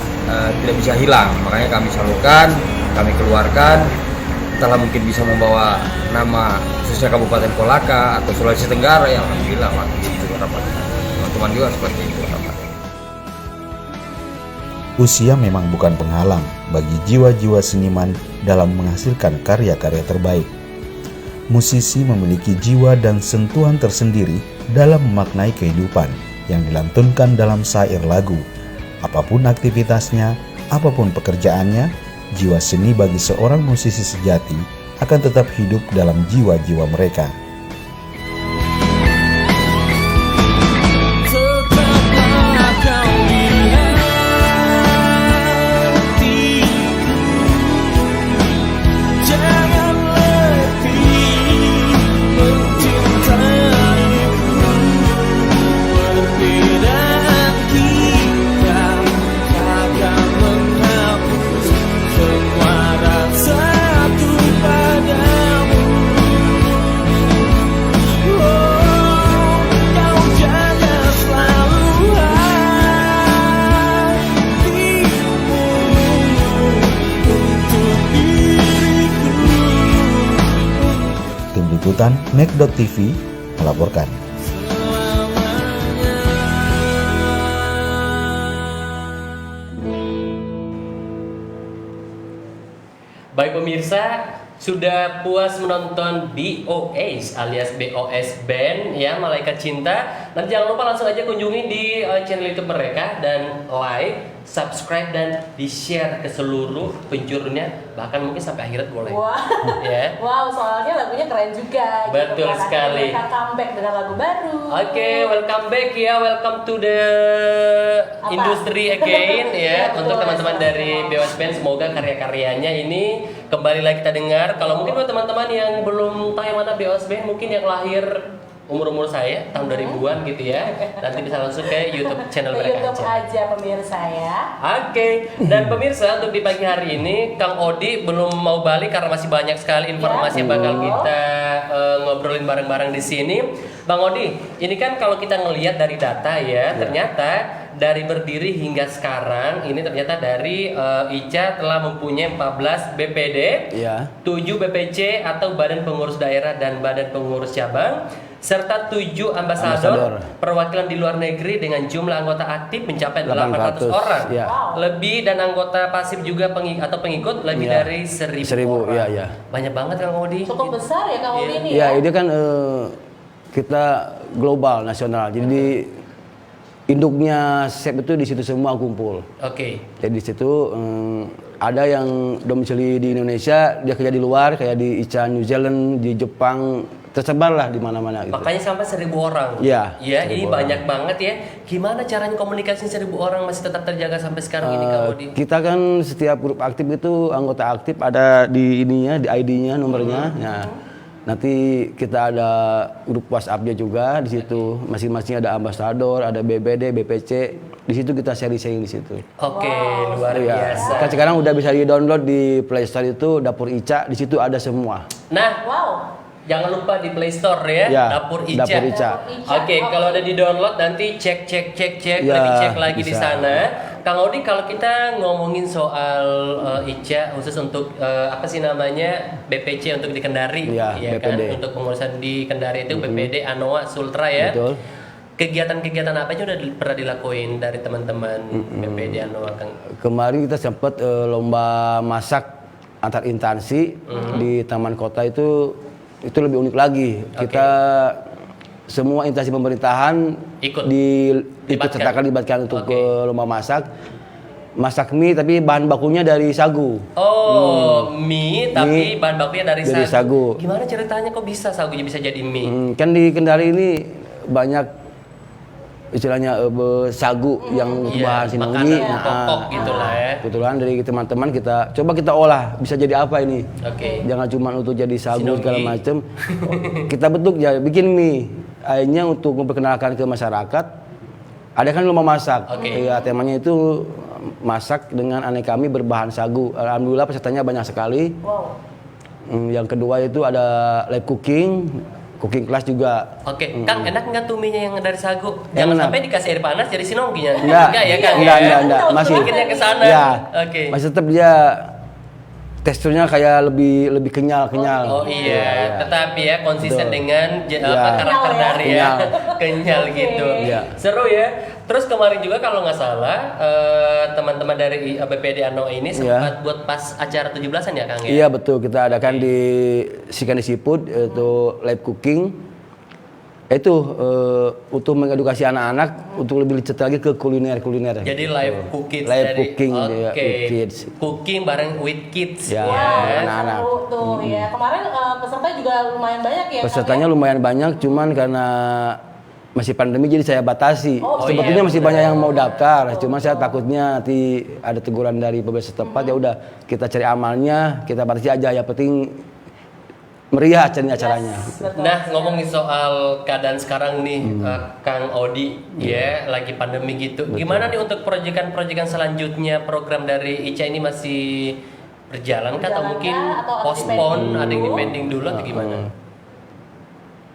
tidak bisa hilang, makanya kami salurkan, kami keluarkan. Entahlah mungkin bisa membawa nama khususnya Kabupaten Kolaka atau Sulawesi Tenggara, yang alhamdulillah itu harapan teman-teman juga seperti itu harapan. Usia memang bukan penghalang bagi jiwa-jiwa seniman dalam menghasilkan karya-karya terbaik. Musisi memiliki jiwa dan sentuhan tersendiri dalam memaknai kehidupan yang dilantunkan dalam syair lagu. Apapun aktivitasnya, apapun pekerjaannya, jiwa seni bagi seorang musisi sejati akan tetap hidup dalam jiwa-jiwa mereka. Liputan Mek.TV melaporkan. Baik pemirsa, sudah puas menonton BOS alias BOS Band ya, Malaikat Cinta. Nanti jangan lupa langsung aja kunjungi di channel YouTube mereka dan like, subscribe dan di-share ke seluruh penjurnya, bahkan mungkin sampai akhirat boleh. Wow. Ya. Wow, soalnya lagunya keren juga. Betul gitu. sekali. Mereka comeback dengan lagu baru. Oke, welcome back ya, welcome to the industry again ya. Untuk teman-teman dari BOS Band, semoga karya-karyanya ini kembali lagi kita dengar. Kalau mungkin buat teman-teman yang belum tahu yang mana BOS Band, mungkin yang lahir umur-umur saya tahun 2000-an gitu ya, nanti bisa langsung ke YouTube channel mereka YouTube aja pemirsa ya. Oke, dan pemirsa untuk di pagi hari ini Kang Odi belum mau balik karena masih banyak sekali informasi yang bakal kita ngobrolin bareng-bareng di sini. Bang Odi, ini kan kalau kita ngelihat dari data ya, ternyata dari berdiri hingga sekarang ini ternyata dari ICA telah mempunyai 14 BPD, 7 BPC atau Badan Pengurus Daerah dan Badan Pengurus Cabang, serta 7 ambasador perwakilan di luar negeri dengan jumlah anggota aktif mencapai 800 orang. Ya. Lebih dan anggota pasif juga pengikut lebih dari 1000 orang. Ya. Banyak banget Kang Odi. Cukup besar ya Kang Odi ini ya. ya. Ini kan kita global nasional. Jadi induknya SEP itu di situ semua kumpul. Oke. Jadi di situ ada yang domisili di Indonesia, dia kerja di luar, kayak di ICA New Zealand, di Jepang, tersebar lah di mana-mana gitu. Makanya sampai 1000 orang. Iya. Ya, ini banyak banget ya. Gimana caranya komunikasi 1000 orang masih tetap terjaga sampai sekarang ini Kang Odi? Kita kan setiap grup aktif itu anggota aktif ada di ininya, di ID-nya, nomornya. Nah, nanti kita ada grup WhatsApp-nya juga di situ. Masing-masing ada ambasador, ada BPD, BPC. Di situ kita sharing di situ. Oke, luar biasa. Kan sekarang udah bisa di-download di Play Store itu Dapur ICA, di situ ada semua. Nah, jangan lupa di Play Store ya, Dapur ICA. Dapur ICA. Oke, kalau udah di-download nanti cek lebih cek lagi di sana. Kang Odi, kalau kita ngomongin soal ICA khusus untuk apa sih namanya BPC untuk di Kendari, ya kan? Untuk pengurusan di Kendari itu BPD, Anoa, Sultra ya. Betul. Kegiatan-kegiatan apa aja udah pernah dilakuin dari teman-teman BPD Anoa, Kang? Kemarin kita sempat lomba masak antar instansi di Taman Kota itu lebih unik lagi. Kita semua instansi pemerintahan ikut sertakan untuk ke lomba masak mie, tapi bahan bakunya dari sagu. Mie tapi bahan bakunya dari sagu. Gimana ceritanya kok bisa sagunya bisa jadi mie? Kan di Kendari ini banyak istilahnya sagu yang bahan sinonggi. Pokok gitulah ya. Kebetulan dari teman-teman kita coba kita olah bisa jadi apa ini. Jangan cuma untuk jadi sagu segala macam. Kita bentuk ya bikin mie. Akhirnya untuk memperkenalkan ke masyarakat. Ada kan lomba masak. Ya, temanya itu masak dengan aneka mie berbahan sagu. Alhamdulillah pesertanya banyak sekali. Yang kedua itu ada live cooking kelas juga. Kang enak nggak tuh mie-nya yang dari sagu? Jangan sampai dikasih air panas jadi sinongginya. Enggak ya Kang? Enggak. Masih. Makinnya ke sana. Ya. Masih tetap dia teksturnya kayak lebih kenyal. Oh iya, tetapi ya konsisten dengan karakter dari ya kenyal gitu. Seru ya. Terus kemarin juga kalau nggak salah teman-teman dari BPD Anoa ini sempat buat pas acara 17-an ya Kang ya? Iya betul, kita adakan di Sikani Seafood itu live cooking. Itu untuk mengedukasi anak-anak untuk lebih cerita lagi ke kuliner. Jadi live cooking kids. Cooking bareng with kids ya. Anak-anak. Tuh ya. Kemarin peserta juga lumayan banyak ya. Pesertanya lumayan banyak, cuman karena masih pandemi jadi saya batasi. Sebetulnya masih banyak yang mau daftar, cuma saya takutnya nanti ada teguran dari pemerintah setempat. Ya udah kita cari amalnya, kita batasi aja. Yang penting meriah acaranya. Nah, ngomongin soal keadaan sekarang nih, Kang Odi, ya lagi pandemi gitu. Gimana nih untuk proyekan selanjutnya? Program dari ICA ini masih berjalan kah atau mungkin postpone, ada yang dipending dulu atau gimana?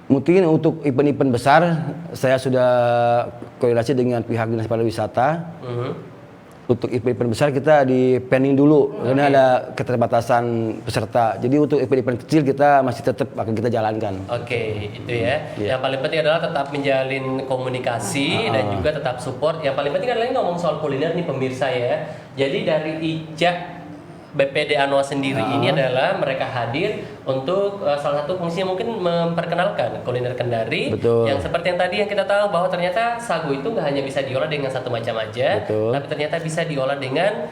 Mungkin untuk event-event besar, saya sudah koordinasi dengan pihak Dinas Pariwisata. Untuk event-event besar kita di pending dulu karena ada keterbatasan peserta. Jadi untuk event-event kecil kita masih tetap akan kita jalankan. Itu ya. Yang paling penting adalah tetap menjalin komunikasi dan juga tetap support. Yang paling penting adalah ngomong soal kuliner nih pemirsa ya. Jadi dari ICA BPD Anoa sendiri ini adalah mereka hadir untuk salah satu fungsinya mungkin memperkenalkan kuliner Kendari. Yang seperti yang tadi yang kita tahu bahwa ternyata sagu itu nggak hanya bisa diolah dengan satu macam aja, tapi ternyata bisa diolah dengan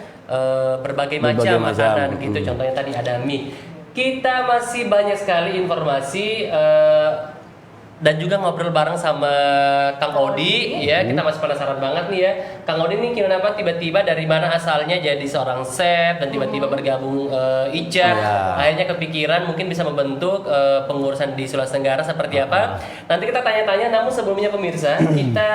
berbagai macam makanan gitu. Contohnya tadi ada mie. Kita masih banyak sekali informasi dan juga ngobrol bareng sama Kang Odi ya. Kita masih penasaran banget nih ya, Kang Odi nih kenapa tiba-tiba dari mana asalnya jadi seorang chef dan tiba-tiba bergabung ICA, akhirnya kepikiran mungkin bisa membentuk pengurusan di Sulawesi Tenggara seperti apa. Nanti kita tanya-tanya, namun sebelumnya pemirsa kita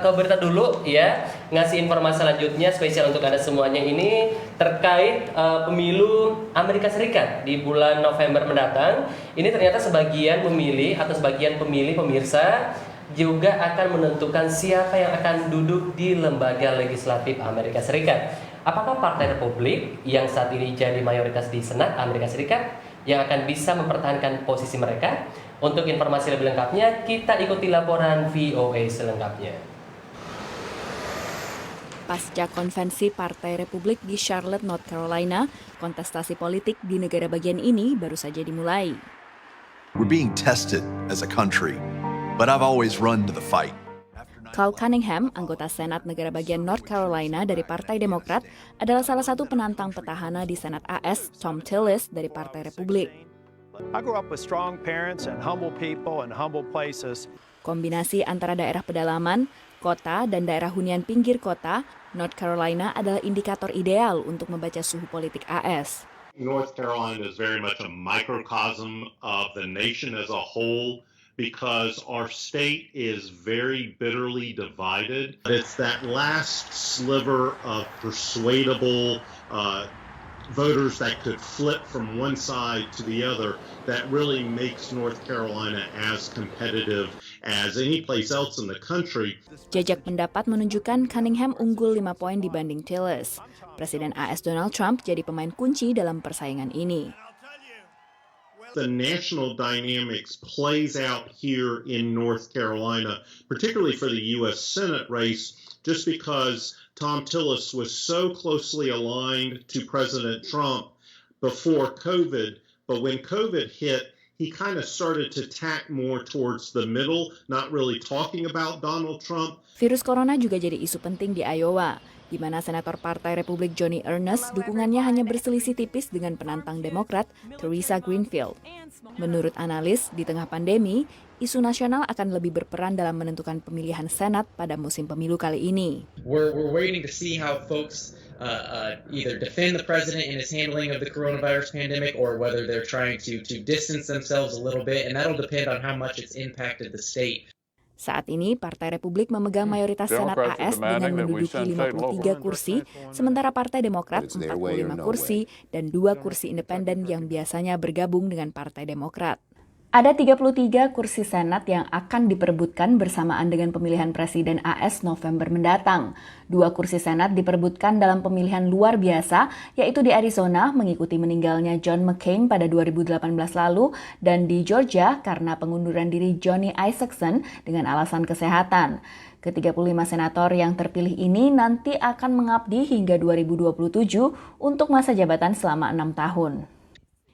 ke berita dulu ya, ngasih informasi selanjutnya spesial untuk Anda semuanya ini terkait pemilu Amerika Serikat di bulan November mendatang. Ini ternyata sebagian pemilih atau sebagian pemilih pemirsa juga akan menentukan siapa yang akan duduk di lembaga legislatif Amerika Serikat. Apakah Partai Republik yang saat ini jadi mayoritas di Senat Amerika Serikat yang akan bisa mempertahankan posisi mereka? Untuk informasi lebih lengkapnya, kita ikuti laporan VOA selengkapnya. Pasca konvensi Partai Republik di Charlotte, North Carolina, kontestasi politik di negara bagian ini baru saja dimulai. We're being tested as a country, but I've always run to the fight. Cal Cunningham, anggota Senat negara bagian North Carolina dari Partai Demokrat, adalah salah satu penantang petahana di Senat AS, Thom Tillis dari Partai Republik. I grew up with strong parents and humble people and humble places. Kombinasi antara daerah pedalaman, kota, dan daerah hunian pinggir kota, North Carolina adalah indikator ideal untuk membaca suhu politik AS. North Carolina is very much a microcosm of the nation as a whole because our state is very bitterly divided. It's that last sliver of persuadable voters that could flip from one side to the other that really makes North Carolina as competitive as any place else in the country. Jajak pendapat menunjukkan Cunningham unggul 5 poin dibanding Tillis. Presiden AS Donald Trump jadi pemain kunci dalam persaingan ini. The national dynamics plays out here in North Carolina, particularly for the U.S. Senate race, just because Thom Tillis was so closely aligned to President Trump before COVID, but when COVID hit, he kind of started to tack more towards the middle, not really talking about Donald Trump. Virus corona juga jadi isu penting di Iowa, di mana Senator Partai Republik Johnny Ernest dukungannya hanya berselisih tipis dengan penantang Demokrat Theresa Greenfield. Menurut analis, di tengah pandemi, isu nasional akan lebih berperan dalam menentukan pemilihan Senat pada musim pemilu kali ini. We're waiting to see how folks either defend the president in his handling of the coronavirus pandemic or whether they're trying to distance themselves a little bit, and that'll depend on how much it's impacted the state. Saat ini, Partai Republik memegang mayoritas Senat AS dengan menduduki 53 kursi, sementara Partai Demokrat 45 kursi dan 2 kursi independen yang biasanya bergabung dengan Partai Demokrat. Ada 33 kursi Senat yang akan diperebutkan bersamaan dengan pemilihan Presiden AS November mendatang. 2 kursi Senat diperebutkan dalam pemilihan luar biasa, yaitu di Arizona mengikuti meninggalnya John McCain pada 2018 lalu, dan di Georgia karena pengunduran diri Johnny Isakson dengan alasan kesehatan. Ke-35 senator yang terpilih ini nanti akan mengabdi hingga 2027 untuk masa jabatan selama 6 tahun.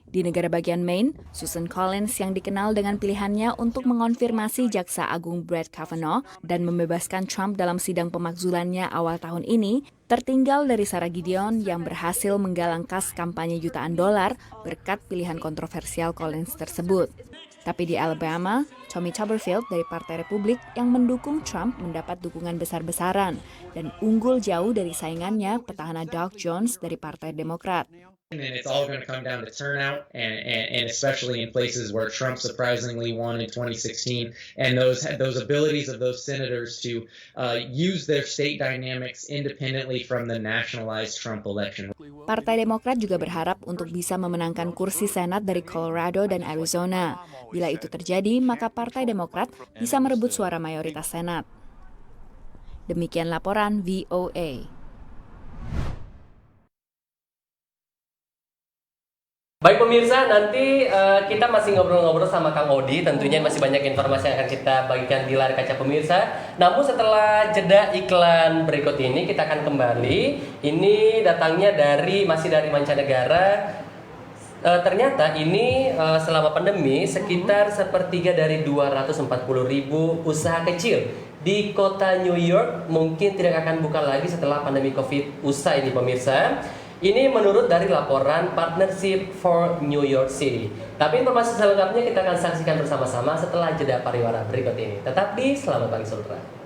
Di negara bagian Maine, Susan Collins yang dikenal dengan pilihannya untuk mengonfirmasi Jaksa Agung Brett Kavanaugh dan membebaskan Trump dalam sidang pemakzulannya awal tahun ini, tertinggal dari Sarah Gideon yang berhasil menggalang kas kampanye jutaan dolar berkat pilihan kontroversial Collins tersebut. Tapi di Alabama, Tommy Tuberville dari Partai Republik yang mendukung Trump mendapat dukungan besar-besaran dan unggul jauh dari saingannya petahana Doug Jones dari Partai Demokrat. And it's all going to come down to turnout, and especially in places where Trump surprisingly won in 2016, and those abilities of those senators to use their state dynamics independently from the nationalized Trump election. Partai Demokrat juga berharap untuk bisa memenangkan kursi Senat dari Colorado dan Arizona. Bila itu terjadi, maka Partai Demokrat bisa merebut suara mayoritas Senat. Demikian laporan VOA. Baik pemirsa, nanti kita masih ngobrol-ngobrol sama Kang Odi. Tentunya masih banyak informasi yang akan kita bagikan di layar kaca pemirsa. Namun setelah jeda iklan berikut ini, kita akan kembali. Ini datangnya masih dari mancanegara. Ternyata ini selama pandemi sekitar sepertiga dari 240.000 usaha kecil di kota New York mungkin tidak akan buka lagi setelah pandemi COVID usai ini pemirsa. Ini menurut dari laporan Partnership for New York City. Tapi informasi selengkapnya kita akan saksikan bersama-sama setelah jeda pariwara berikut ini. Tetap di Selamat Pagi Sultra.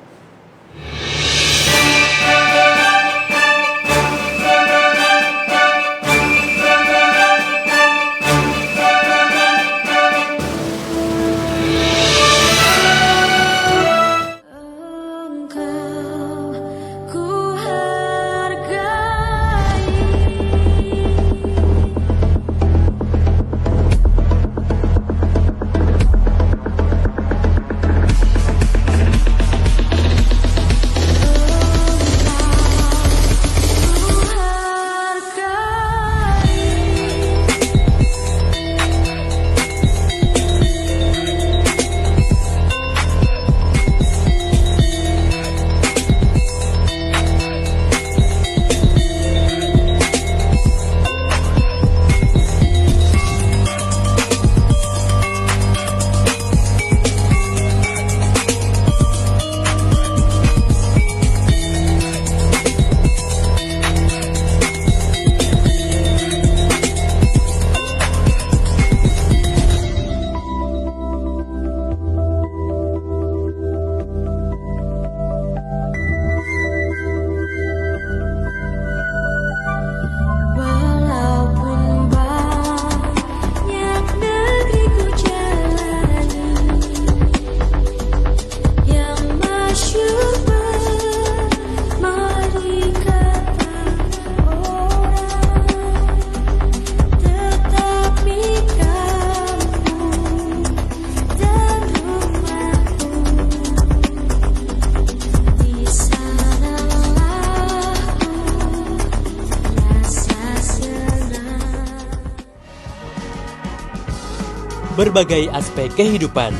Berbagai aspek kehidupan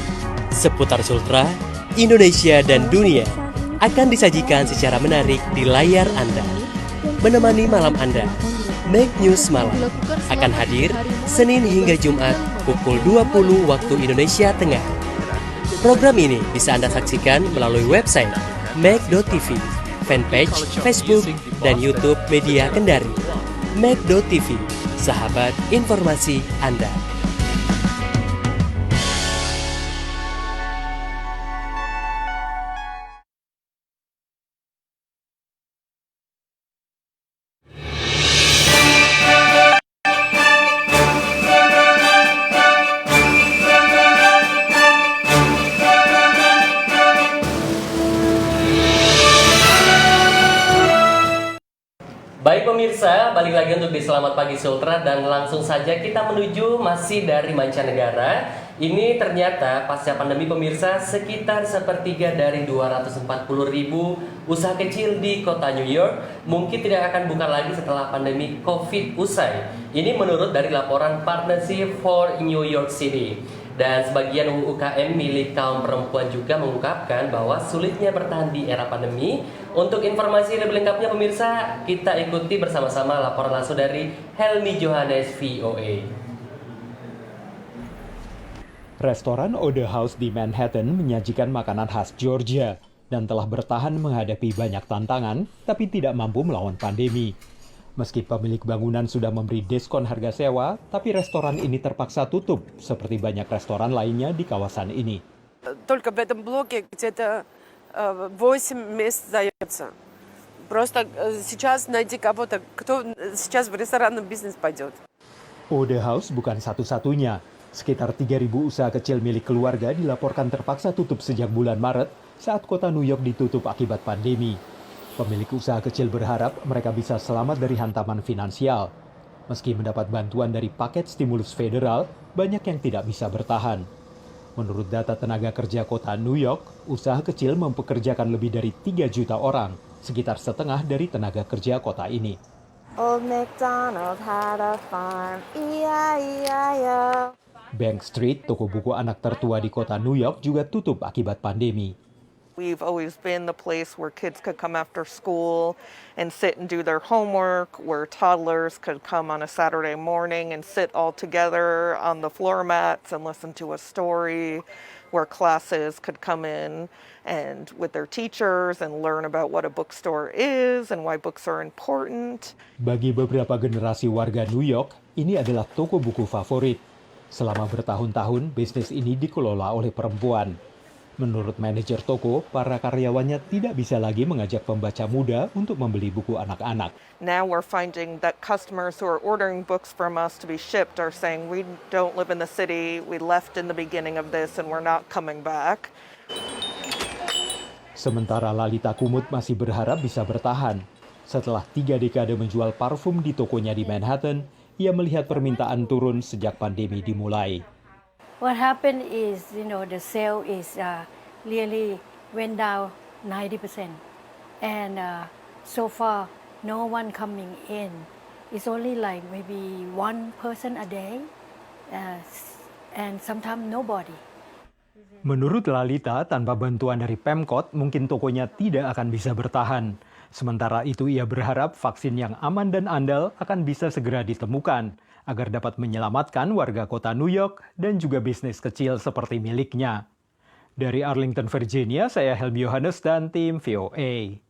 seputar Sultra, Indonesia, dan dunia akan disajikan secara menarik di layar Anda. Menemani malam Anda, Make News Malam akan hadir Senin hingga Jumat pukul 20 waktu Indonesia Tengah. Program ini bisa Anda saksikan melalui website Mek.tv, fanpage Facebook, dan YouTube Media Kendari. Mek.tv, sahabat informasi Anda. Baik pemirsa, balik lagi untuk di Selamat Pagi Sultra dan langsung saja kita menuju masih dari mancanegara. Ini ternyata pasca pandemi pemirsa sekitar sepertiga dari 240.000 usaha kecil di kota New York mungkin tidak akan buka lagi setelah pandemi COVID usai. Ini menurut dari laporan Partnership for New York City. Dan sebagian UKM milik kaum perempuan juga mengungkapkan bahwa sulitnya bertahan di era pandemi. Untuk informasi lebih lengkapnya pemirsa, kita ikuti bersama-sama laporan langsung dari Helmi Johannes VOA. Restoran Ode House di Manhattan menyajikan makanan khas Georgia dan telah bertahan menghadapi banyak tantangan, tapi tidak mampu melawan pandemi. Meski pemilik bangunan sudah memberi diskon harga sewa, tapi restoran ini terpaksa tutup, seperti banyak restoran lainnya di kawasan ini. Только в этом блоке где-то 8 мест сдается. Просто сейчас найти кого-то, кто сейчас в ресторанном бизнес пойдет. Ode House bukan satu-satunya. Sekitar 3.000 usaha kecil milik keluarga dilaporkan terpaksa tutup sejak bulan Maret saat kota New York ditutup akibat pandemi. Pemilik usaha kecil berharap mereka bisa selamat dari hantaman finansial. Meski mendapat bantuan dari paket stimulus federal, banyak yang tidak bisa bertahan. Menurut data tenaga kerja kota New York, usaha kecil mempekerjakan lebih dari 3 juta orang, sekitar setengah dari tenaga kerja kota ini. Old MacDonald had a farm, E-I-E-I-O. Bank Street, toko buku anak tertua di kota New York, juga tutup akibat pandemi. We've always been the place where kids could come after school and sit and do their homework, where toddlers could come on a Saturday morning and sit all together on the floor mats and listen to a story, where classes could come in and with their teachers and learn about what a bookstore is and why books are important. Bagi beberapa generasi warga New York, ini adalah toko buku favorit. Selama bertahun-tahun, bisnis ini dikelola oleh perempuan. Menurut manajer toko, para karyawannya tidak bisa lagi mengajak pembaca muda untuk membeli buku anak-anak. Now we're finding that customers who are ordering books from us to be shipped are saying, we don't live in the city, we left in the beginning of this and we're not coming back. Sementara Lalita Kumut masih berharap bisa bertahan. Setelah 3 dekade menjual parfum di tokonya di Manhattan, ia melihat permintaan turun sejak pandemi dimulai. What happened is, the sale is really went down 90%. And so far, no one coming in. It's only like maybe one person a day, and sometimes nobody. Menurut Lalita, tanpa bantuan dari Pemkot, mungkin tokonya tidak akan bisa bertahan. Sementara itu, ia berharap vaksin yang aman dan andal akan bisa segera ditemukan, agar dapat menyelamatkan warga kota New York dan juga bisnis kecil seperti miliknya. Dari Arlington, Virginia, saya Helmi Johannes dan tim VOA.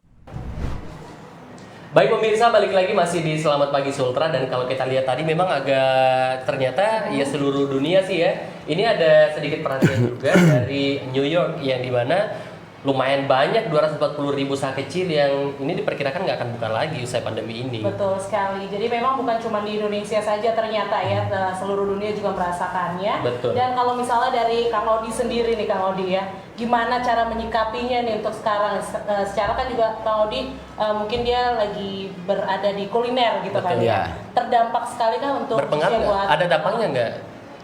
Baik pemirsa, balik lagi masih di Selamat Pagi Sultra, dan kalau kita lihat tadi memang agak ternyata ya seluruh dunia sih ya. Ini ada sedikit perhatian juga dari New York yang dimana lumayan banyak 240.000 usaha kecil yang ini diperkirakan nggak akan buka lagi usai pandemi ini. Betul sekali. Jadi memang bukan cuma di Indonesia saja ternyata ya, seluruh dunia juga merasakannya. Betul. Dan kalau misalnya dari Kang Odi sendiri nih, Kang Odi ya, gimana cara menyikapinya nih untuk sekarang? Secara kan juga Kang Odi mungkin dia lagi berada di kuliner gitu. Betul, kan ya. Terdampak sekali kan untuk berpengaruh nggak? Ada dampaknya nggak?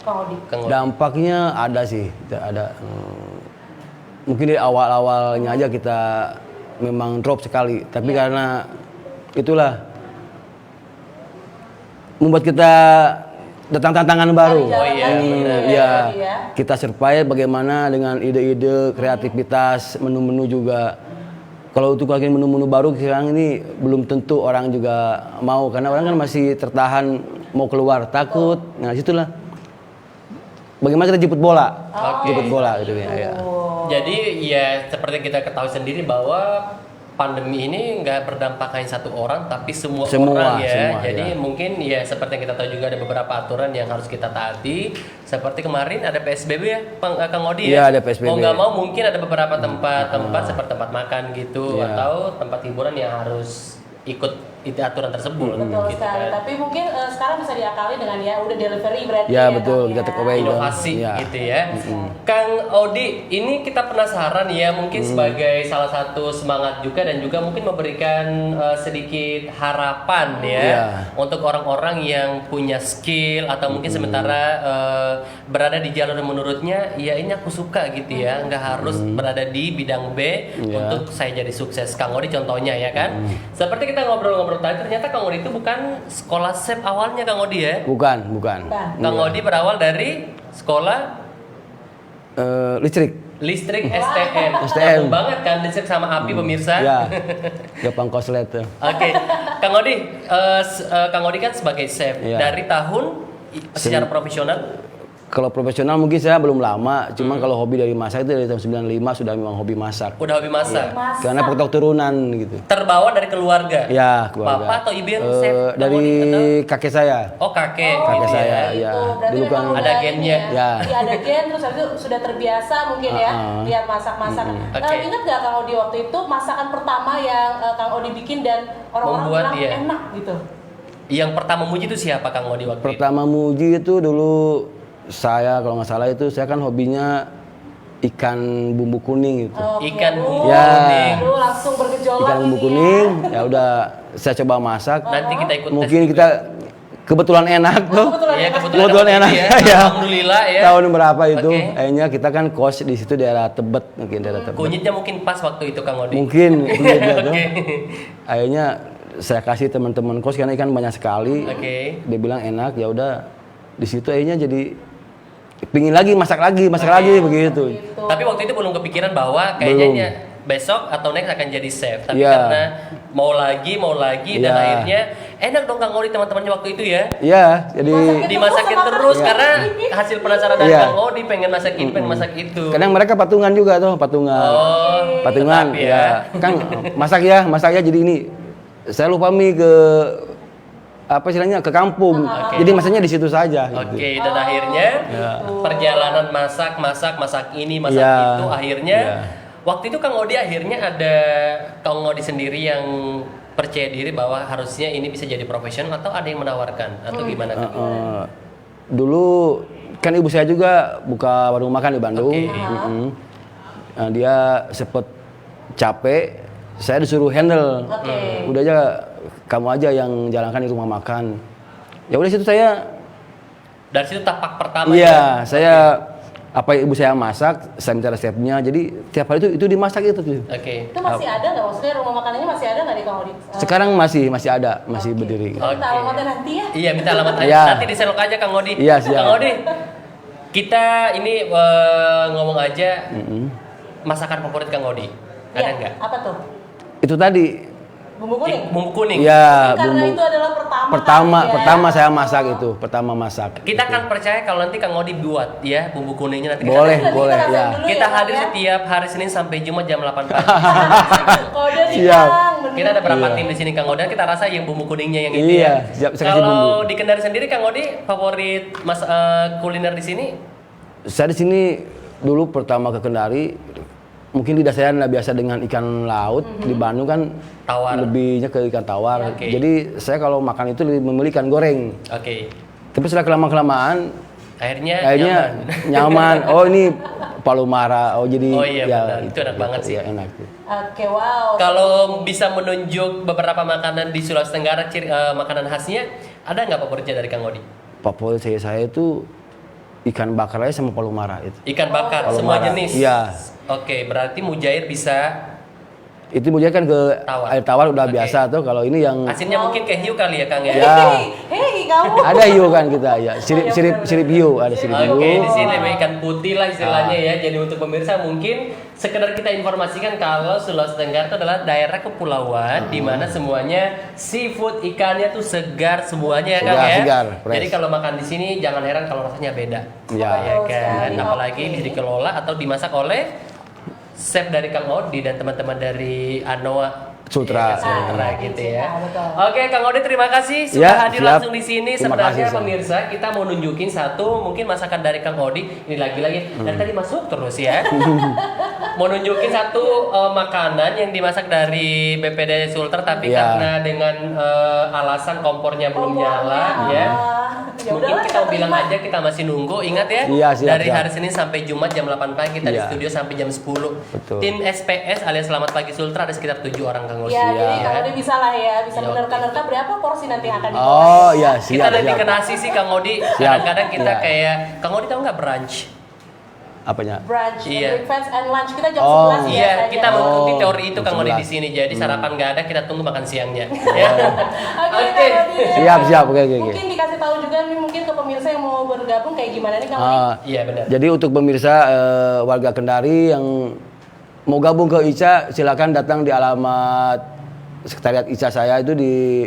Kang Odi. Dampaknya ada sih, ada. Mungkin di awal-awalnya aja kita memang drop sekali, tapi karena itulah membuat kita datang tantangan baru. Kita survive bagaimana dengan ide-ide, kreativitas, menu-menu juga. Kalau untuk lagi menu-menu baru sekarang ini belum tentu orang juga mau, karena orang kan masih tertahan mau keluar, takut. Nah, situlah bagaimana kita jemput bola. Oke. Jemput bola gitu ya. Jadi ya seperti yang kita ketahui sendiri bahwa pandemi ini nggak berdampak hanya satu orang tapi semua orang ya. Semua, jadi ya. mungkin ya seperti yang kita tahu juga ada beberapa aturan yang harus kita taati. Seperti kemarin ada PSBB ya, Kang Odi ya. Iya, ada PSBB. Mau nggak mau mungkin ada beberapa tempat seperti tempat makan gitu Iya. atau tempat hiburan yang harus ikut aturan tersebut. Betul gitu sekali. kan. Tapi mungkin sekarang bisa diakali dengan ya udah delivery berarti Ya ya. betul, Kang, kita take away. Inovasi Ya. gitu ya. Kang Odi, ini kita penasaran ya mungkin sebagai salah satu semangat juga dan juga mungkin memberikan sedikit harapan ya Iya. untuk orang-orang yang punya skill atau mungkin sementara berada di jalur yang menurutnya ya ini aku suka gitu ya, nggak harus berada di bidang B Iya. untuk saya jadi sukses. Kang Odi contohnya ya kan. Seperti kita ngobrol-ngobrol tadi ternyata Kang Odi itu bukan sekolah chef awalnya Kang Odi ya. Bukan. Kang Odi berawal dari sekolah Listrik. STM. Nyambung banget kan listrik sama api pemirsa. Ya. Gampang koslet. Oke. Kang Odi, Kang Odi kan sebagai chef Ya. dari tahun secara profesional. Kalau profesional mungkin saya belum lama, cuman kalau hobi dari masak itu dari tahun 95 sudah memang hobi masak. Udah hobi masak. Karena faktor turunan gitu. Terbawa dari keluarga. Ya, keluarga. Papa atau ibu yang chef? Dari kakek saya. Oh, kakek. Kakek gitu saya, ya. ya. Berarti Dulu kan memang ada gennya. Ya. Iya ada gen, terus habis itu sudah terbiasa mungkin ya lihat masak-masak. Oke. Ingat nggak Kang Odi waktu itu masakan pertama yang Kang Odi bikin dan orang-orang Membuat bilang dia. enak gitu? Yang pertama muji itu siapa Kang Odi waktu itu? Pertama muji itu dulu saya kalau nggak salah itu saya kan hobinya ikan bumbu kuning gitu. Ikan bumbu Ya. kuning. Lu langsung bergejolak Ikan bumbu ini kuning, ya udah saya coba masak. Nanti kita ikut Mungkin tes kita kebetulan enak tuh. Iya, Kebetulan enak ya. ya. Alhamdulillah ya. Tahun berapa itu? Oke. Akhirnya kita kan kos di situ daerah Tebet, mungkin daerah Tebet. Kunyitnya mungkin pas waktu itu Kang Odi. Mungkin kunyitnya tuh. Oke. Akhirnya saya kasih teman-teman kos karena ikan banyak sekali. Oke. Dia bilang enak, ya udah di situ akhirnya jadi pingin lagi masak lagi begitu. Tapi waktu itu belum kepikiran bahwa kayaknya besok atau next akan jadi chef. Tapi Iya. karena mau lagi dan Iya. akhirnya enak dong Kang Odi teman-temannya waktu itu ya. Iya, jadi Dimasakin terus Iya. karena hasil penasaran dari Iya. Kang Odi pengen masak ini, pengen masak itu. kadang mereka patungan juga tuh, patungan. Patungan tetap ya. ya. Kang, masak ya jadi ini. Saya lupa ke apa istilahnya ke kampung. Jadi masaknya di situ saja gitu. Oke, dan akhirnya Ya. perjalanan masak ini, masak Iya. itu akhirnya Iya. waktu itu Kang Odi akhirnya ada Kang Odi sendiri yang percaya diri bahwa harusnya ini bisa jadi profesional atau ada yang menawarkan atau gimana? Dulu kan ibu saya juga buka warung makan di Bandung. Nah, dia sempet capek, saya disuruh handle. Udah aja kamu aja yang jalankan di rumah makan. Ya udah situ saya. Dari situ tapak pertama. Iya, saya apa ibu saya masak, saya minta resepnya. Jadi tiap hari itu dimasak itu tuh. Oke. Itu masih ada nggak? Maksudnya rumah makanannya masih ada nggak di Kang Odi? Sekarang masih ada, masih berdiri. Kita minta alamatnya nanti ya. Iya, minta alamat Iya. nanti diselok aja Kang Odi. Iya, siap. Kang Odi, kita ini ngomong aja masakan favorit Kang Odi. Ada Iya, nggak? apa tuh? Itu tadi Bumbu kuning? Bumbu kuning. Iya, Karena bumbu. itu adalah pertama Pertama saya masak itu, pertama masak. Kita akan percaya kalau nanti Kang Odi buat ya bumbu kuningnya nanti. Boleh, kita boleh, kita ya. Kita hadir setiap hari Senin sampai Jumat jam 8 pagi. Kode nih Siap. Kang, bener. Kita ada berapa Iya. tim di sini Kang Odi? Kita rasa yang bumbu kuningnya yang itu Iya, ya. siap, saya kasih bumbu. Kalau di Kendari sendiri Kang Odi favorit kuliner di sini? Saya di sini dulu pertama ke Kendari, mungkin lidah saya nggak biasa dengan ikan laut. Di Bandung kan Tawar. lebihnya ke ikan tawar. Oke. Jadi saya kalau makan itu lebih memilih ikan goreng. Oke. Tapi setelah kelamaan Akhirnya nyaman. Oh ini palu mara. Oh jadi Oh iya ya, benar. Itu enak banget sih. Ya, enak. Oke, wow. Kalau bisa menunjuk beberapa makanan di Sulawesi Tenggara, makanan khasnya, ada nggak favoritnya dari Kang Odi? Favorit saya itu ikan bakar aja sama palu mara itu. Ikan bakar, Palu semua mara. jenis? Iya. Oke, berarti Mujair bisa Itu dia kan ke air tawar udah biasa tuh. Kalau ini yang Asinnya mungkin kayak hiu kali ya Kang ya. Hei kamu. Ada hiu kan kita ya. Sirip hiu, ada sirip hiu. Oke, di sini lebih ikan putih lah istilahnya ya. Jadi untuk pemirsa mungkin sekedar kita informasikan kalau Sulawesi Tenggara itu adalah daerah kepulauan di mana semuanya seafood ikannya tuh segar semuanya ya Kang ya. Segar, fresh. Jadi kalau makan di sini jangan heran kalau rasanya beda. Ya kan. Apalagi bisa dikelola atau dimasak oleh chef dari Kang Odi dan teman-teman dari Anoa Sultra, Sultra gitu ya. Oke, Kang Odi terima kasih sudah hadir langsung di sini. Sebenarnya pemirsa kita mau nunjukin satu mungkin masakan dari Kang Odi. Ini lagi-lagi dari tadi masuk terus ya. Mau nunjukin satu makanan yang dimasak dari BPD Sultra tapi karena dengan alasan kompornya belum nyala ya. Mungkin kita bilang aja kita masih nunggu. Ingat ya, dari hari Senin sampai Jumat jam 8 pagi kita di studio sampai jam 10. Betul. Tim SPS alias Selamat Pagi Sultra ada sekitar 7 orang Kang Odi. Ya, jadi Kang Odi bisa lah ya, bisa menerka-nerka berapa porsi nanti yang akan dibawa. Oh iya, siap. Kita lebih ke nasi sih Kang Odi. Kadang-kadang kita kayak Kang Odi tahu nggak brunch? Apanya? Brunch, breakfast and lunch kita jam 11 ya. Iya, kita mengikuti teori itu Kang Odi di sini. Jadi sarapan nggak ada, kita tunggu makan siangnya. Oke. Siap. Oke. Mungkin dikasih tahu juga nih mungkin ke pemirsa yang mau bergabung kayak gimana nih Kang Odi? Iya benar. Jadi untuk pemirsa warga Kendari yang mau gabung ke ICA silakan datang di alamat sekretariat ICA saya itu di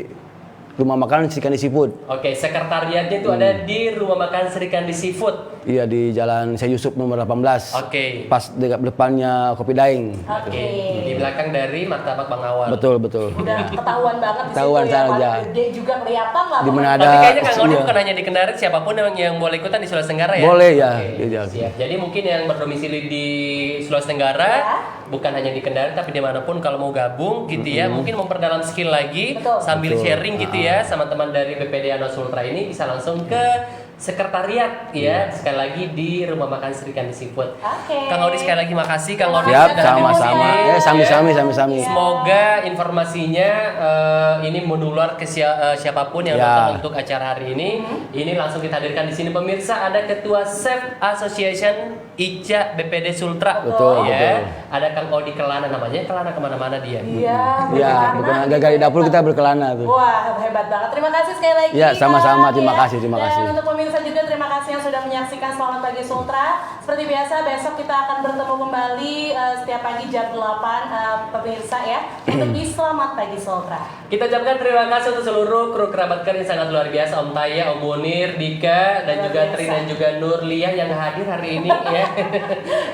Rumah Makan Serikandi Seafood. Oke, sekretariatnya itu ada di Rumah Makan Serikandi Seafood. Iya di Jalan Syekh Yusuf nomor 18. Oke. Pas depannya Kopi Daeng. Oke. Di belakang dari Martabak Bang Awal. Betul. Udah ketahuan banget di Ketahuan situ ya. saja. Gede juga kelihatan lah. Di mana ada. Tapi kayaknya Kang Odi bukan hanya di Kendari, siapapun yang boleh ikutan di Sulawesi Tenggara ya. Boleh ya. Siap. Jadi mungkin yang berdomisili di Sulawesi Tenggara bukan hanya di Kendari tapi dimanapun kalau mau gabung gitu ya, mungkin memperdalam skill lagi sambil sharing gitu ya sama teman dari BPD Anoa Sultra ini bisa langsung ke sekretariat ya, sekali lagi di Rumah Makan Serikandi Seafood. Kang Odi sekali lagi makasih Kang Odi. Siap, sama-sama. Sami-sami. Semoga informasinya ini menular ke siapapun yang datang untuk acara hari ini. Ini langsung kita hadirkan di sini pemirsa, ada Ketua Chef Association ICA BPD Sultra. Betul. Ada Kang Odi Kelana namanya, Kelana kemana-mana dia. Iya, bukan gagal di dapur kita berkelana tuh. Wah, hebat banget. Terima kasih sekali lagi. Ya, sama-sama. Terima kasih. Dan untuk pemirsa juga terima kasih yang sudah menyaksikan Selamat Pagi Sultra. Seperti biasa besok kita akan bertemu kembali setiap pagi jam 8 pemirsa ya untuk di Selamat Pagi Sultra. Kita ucapkan terima kasih untuk seluruh kru kerabat kerja yang sangat luar biasa, Om Taya, Om Munir, Dika, dan juga Tri dan juga Nurlia yang hadir hari ini ya.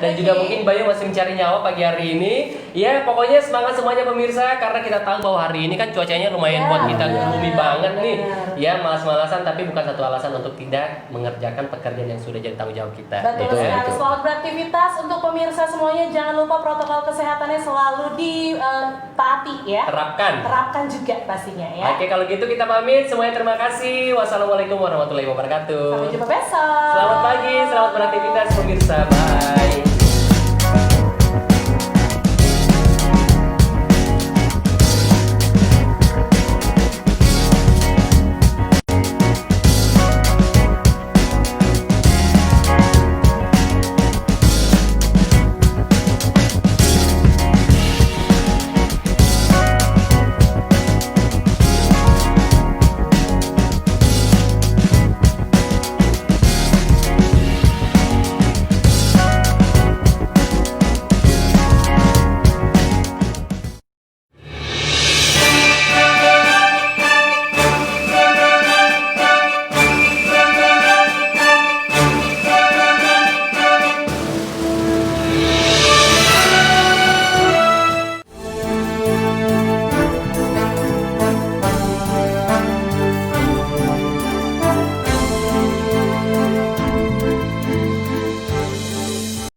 Dan juga mungkin Bayu masih mencari nyawa pagi hari ini. Ya, pokoknya semangat semuanya pemirsa karena kita tahu bahwa hari ini kan cuacanya lumayan buat kita gloomy banget nih. Ya, malas-malasan tapi bukan satu alasan untuk tidak mengerjakan pekerjaan yang sudah jadi tanggung jawab kita. Betul sekali. Selamat beraktivitas untuk pemirsa semuanya. Jangan lupa protokol kesehatannya selalu ditaati ya. Terapkan juga pastinya ya. Oke, kalau gitu kita pamit. Semuanya terima kasih. Wassalamualaikum warahmatullahi wabarakatuh. Sampai jumpa besok. Selamat pagi, selamat beraktivitas pemirsa. Bye.